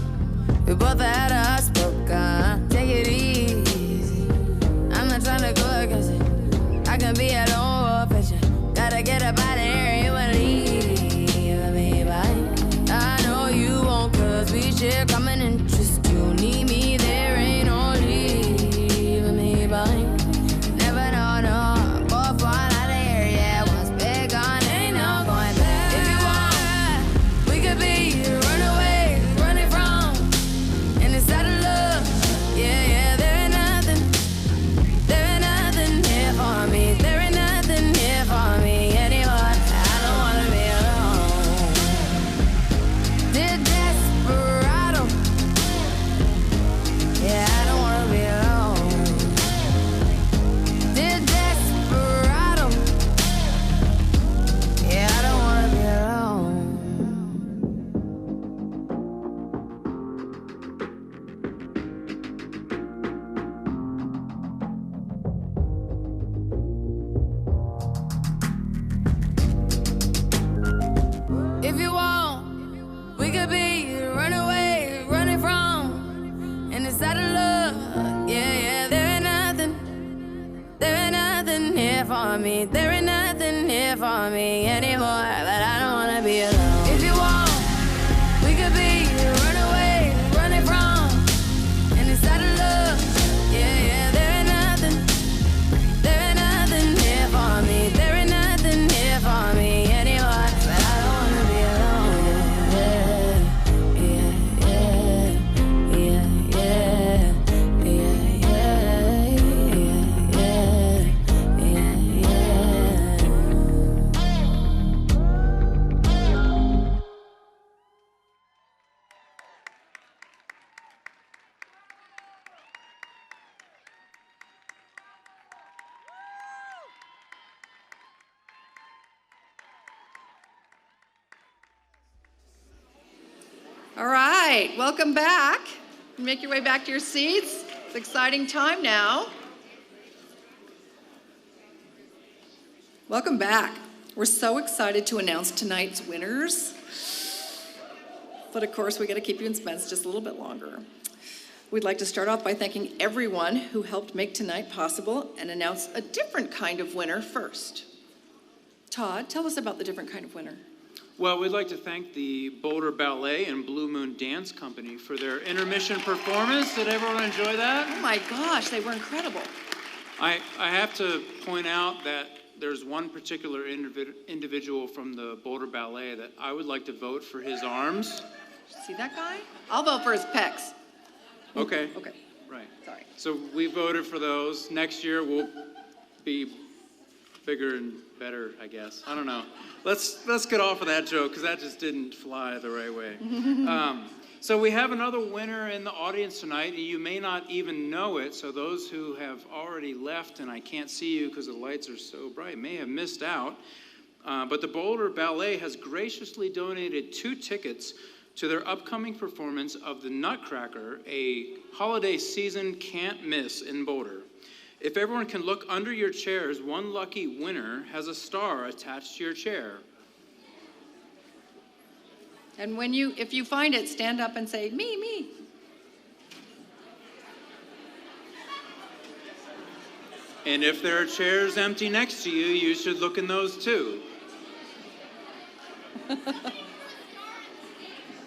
We both had a spoken. Take it easy. I'm not trying to go against it. I can be a lone wolf at you. Gotta get up out of here. You will leave me behind. I know you won't, cause we share common interest. You need me, there ain't no leaving me behind. Never know, no. Both one out of here, yeah. Once big gone, ain't no going back. If you want, we could be the runaways, running from any side of love, yeah, yeah. There ain't nothing here for me. There ain't nothing here for me anymore. I don't wanna be alone. Dear desperado, yeah, I don't wanna be alone. Dear desperado, yeah, I don't wanna be alone. If you want, we could be runaways, running from any side of love, yeah, yeah. There ain't nothing here for me. There ain't nothing here for me anymore. But I don't wanna be alone. If you want, we could be runaways, running from any side of love, yeah, yeah. There ain't nothing here for me. There ain't nothing here for me anymore. But I don't wanna be alone. Yeah, yeah, yeah, yeah, yeah, yeah, yeah, yeah, yeah, yeah. All right, welcome back. Make your way back to your seats. It's an exciting time now. Welcome back. We're so excited to announce tonight's winners. But of course, we got to keep you in suspense just a little bit longer. We'd like to start off by thanking everyone who helped make tonight possible and announce a different kind of winner first. Todd, tell us about the different kind of winner. Well, we'd like to thank the Boulder Ballet and Blue Moon Dance Company for their intermission performance. Did everyone enjoy that? Oh my gosh, they were incredible. I have to point out that there's one particular individual from the Boulder Ballet that I would like to vote for his arms. See that guy? I'll vote for his pecs. Okay. Okay. Right. Sorry. So we voted for those. Next year we'll be bigger and better, I guess. I don't know. Let's get off of that joke because that just didn't fly the right way. So we have another winner in the audience tonight, and you may not even know it. So those who have already left, and I can't see you because the lights are so bright, may have missed out. But the Boulder Ballet has graciously donated 2 tickets to their upcoming performance of the Nutcracker, a holiday season can't miss in Boulder. If everyone can look under your chairs, one lucky winner has a star attached to your chair. And if you find it, stand up and say, me. And if there are chairs empty next to you, you should look in those too.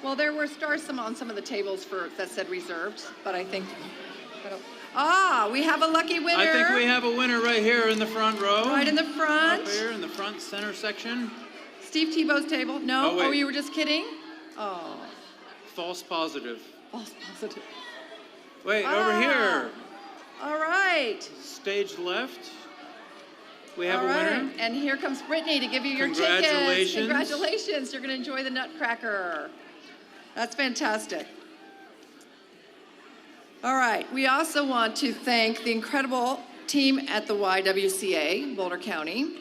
Well, there were stars on some of the tables that said reserved, but I think, we have a lucky winner. I think we have a winner right here in the front row. Right in the front. Up here in the front center section. Steve Tebow's table. No? Oh, wait. You were just kidding? Oh. False positive. False positive. Wait, over here. All right. Stage left. We have All a winner. right. And here comes Brittany to give you your tickets. Congratulations. Congratulations. You're going to enjoy the Nutcracker. That's fantastic. All right. We also want to thank the incredible team at the YWCA, Boulder County.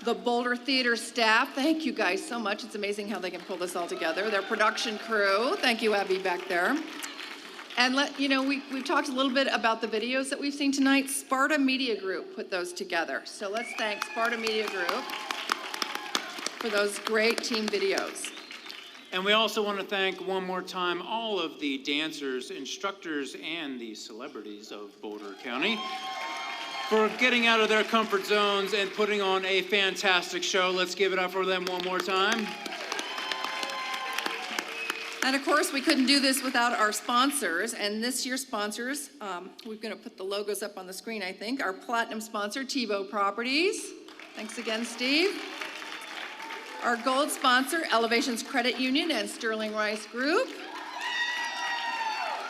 The Boulder Theater staff, thank you guys so much. It's amazing how they can pull this all together. Their production crew, thank you, Abby, back there. And we've talked a little bit about the videos that we've seen tonight. Sparta Media Group put those together. So let's thank Sparta Media Group for those great team videos. And we also want to thank one more time all of the dancers, instructors, and the celebrities of Boulder County for getting out of their comfort zones and putting on a fantastic show. Let's give it up for them one more time. And of course, we couldn't do this without our sponsors. And this year's sponsors, we're going to put the logos up on the screen, I think. Our platinum sponsor, Tebow Properties. Thanks again, Steve. Our gold sponsor, Elevations Credit Union and Sterling Rice Group.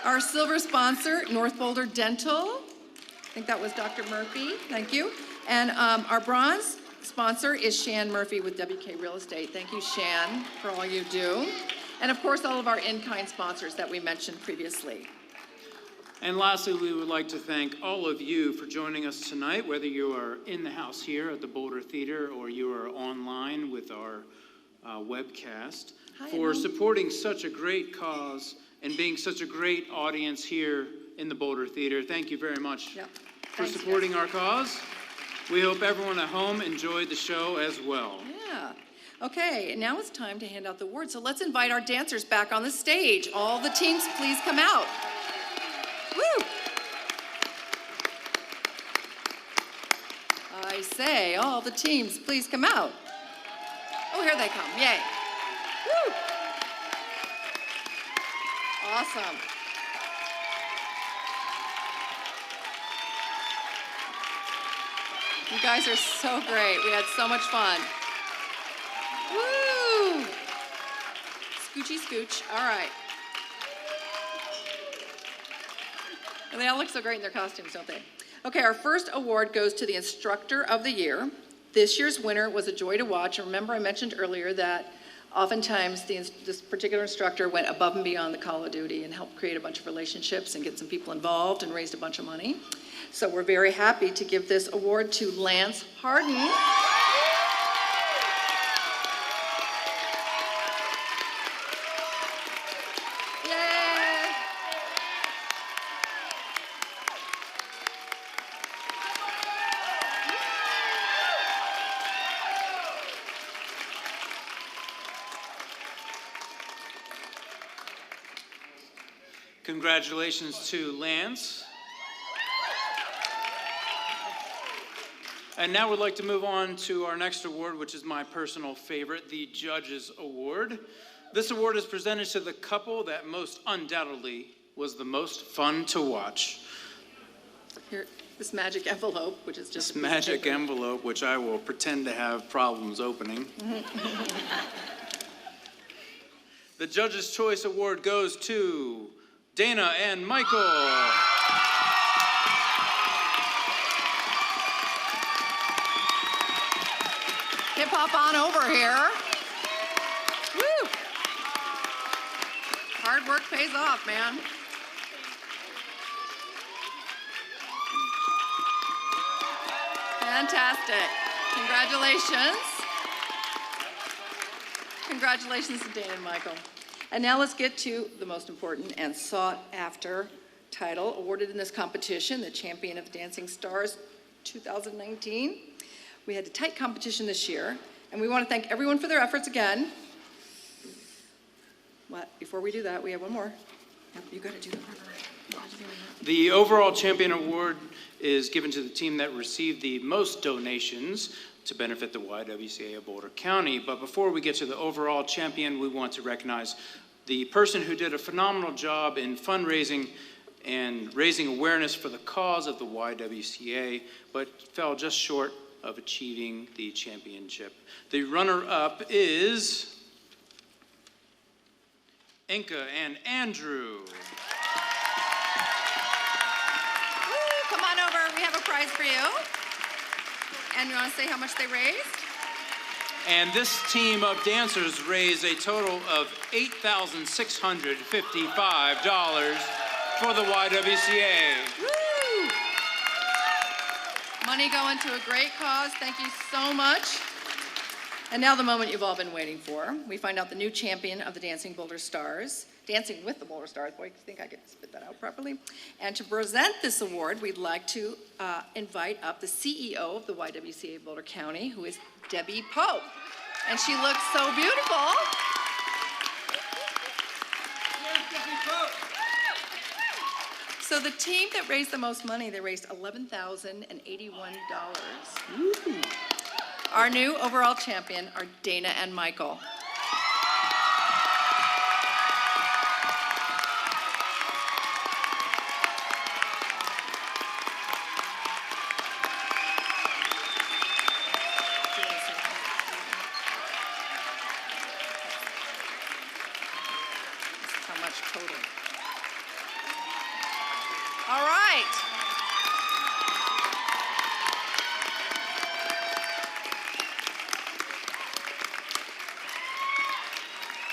Our silver sponsor, North Boulder Dental. I think that was Dr. Murphy, thank you. And our bronze sponsor is Shan Murphy with WK Real Estate. Thank you, Shan, for all you do. And of course, all of our in-kind sponsors that we mentioned previously. And lastly, we would like to thank all of you for joining us tonight, whether you are in the house here at the Boulder Theater or you are online with our webcast, for supporting such a great cause and being such a great audience here in the Boulder Theater. Thank you very much for supporting our cause. We hope everyone at home enjoyed the show as well. Yeah. Okay, and now it's time to hand out the awards. So let's invite our dancers back on the stage. All the teams, please come out. Woo! I say, all the teams, please come out. Oh, here they come. Yay. Woo! Awesome. You guys are so great. We had so much fun. Woo! Scoochy scooch. All right. And they all look so great in their costumes, don't they? Okay, our first award goes to the Instructor of the Year. This year's winner was a joy to watch. And remember, I mentioned earlier that oftentimes this particular instructor went above and beyond the call of duty and helped create a bunch of relationships and get some people involved and raised a bunch of money. So we're very happy to give this award to Lance Hardin. Congratulations to Lance. And now we'd like to move on to our next award, which is my personal favorite, the Judges Award. This award is presented to the couple that most undoubtedly was the most fun to watch. Here, this magic envelope, which is just This magic envelope, which I will pretend to have problems opening. The Judge's Choice Award goes to Dana and Michael. Hip hop on over here. Woo! Hard work pays off, man. Fantastic. Congratulations. Congratulations to Dana and Michael. And now let's get to the most important and sought after title awarded in this competition, the Champion of Dancing Stars 2019. We had a tight competition this year, and we want to thank everyone for their efforts again. What? Before we do that, we have one more. Yep, you got to do that. The overall champion award is given to the team that received the most donations to benefit the YWCA of Boulder County. But before we get to the overall champion, we want to recognize the person who did a phenomenal job in fundraising and raising awareness for the cause of the YWCA, but fell just short of achieving the championship. The runner-up is Inka and Andrew. Come on over, we have a prize for you. And you want to say how much they raised? And this team of dancers raised a total of $8,655 for the YWCA. Woo! Money going to a great cause. Thank you so much. And now the moment you've all been waiting for. We find out the new champion of the Dancing Boulder Stars. Dancing with the Boulder Stars. Boy, I think I could spit that out properly. And to present this award, we'd like to invite up the CEO of the YWCA Boulder County, who is Debbie Pope. And she looks so beautiful. So the team that raised the most money, they raised $11,081. Our new overall champion are Dana and Michael. How much total? All right.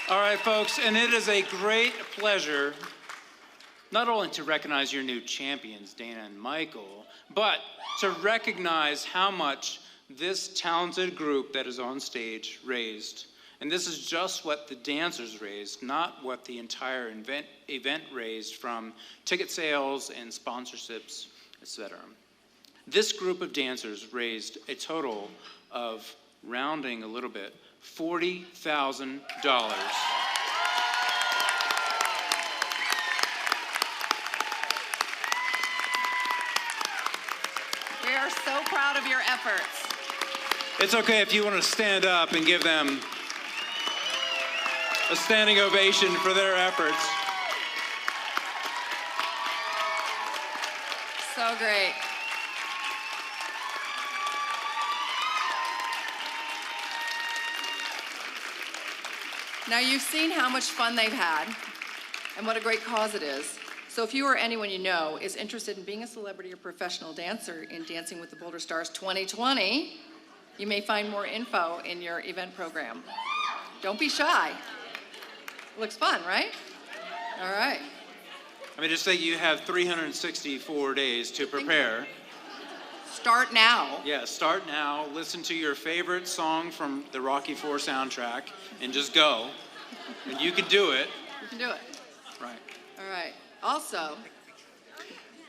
All right, folks, and it is a great pleasure not only to recognize your new champions, Dana and Michael, but to recognize how much this talented group that is on stage raised. And this is just what the dancers raised, not what the entire event raised from ticket sales and sponsorships, etc. This group of dancers raised a total of, rounding a little bit, $40,000. We are so proud of your efforts. It's okay if you want to stand up and give them a standing ovation for their efforts. So great. Now you've seen how much fun they've had and what a great cause it is. So if you or anyone you know is interested in being a celebrity or professional dancer in Dancing with the Boulder Stars 2020, you may find more info in your event program. Don't be shy. Looks fun, right? All right. I mean, just think you have 364 days to prepare. Start now. Yeah, start now. Listen to your favorite song from the Rocky IV soundtrack and just go. And you can do it. You can do it. Right. All right. Also,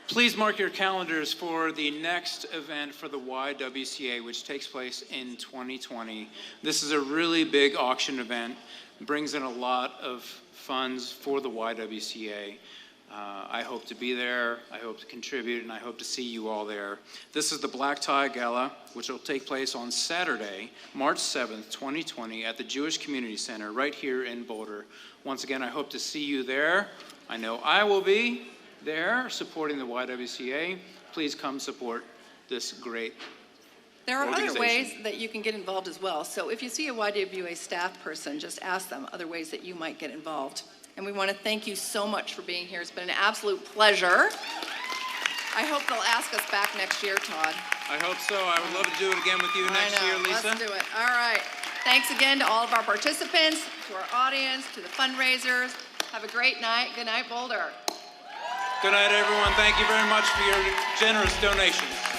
please mark your calendars for the next event for the YWCA, which takes place in 2020. This is a really big auction event. It brings in a lot of funds for the YWCA. I hope to be there, I hope to contribute, and I hope to see you all there. This is the Black Tie Gala, which will take place on Saturday, March 7th, 2020, at the Jewish Community Center right here in Boulder. Once again, I hope to see you there. I know I will be there supporting the YWCA. Please come support this great There are other organization. ways that you can get involved as well. So if you see a YWA staff person, just ask them other ways that you might get involved. And we want to thank you so much for being here. It's been an absolute pleasure. I hope they'll ask us back next year, Todd. I hope so. I would love to do it again with you next year, Lisa. Let's do it. All right. Thanks again to all of our participants, to our audience, to the fundraisers. Have a great night. Good night, Boulder. Good night, everyone. Thank you very much for your generous donations.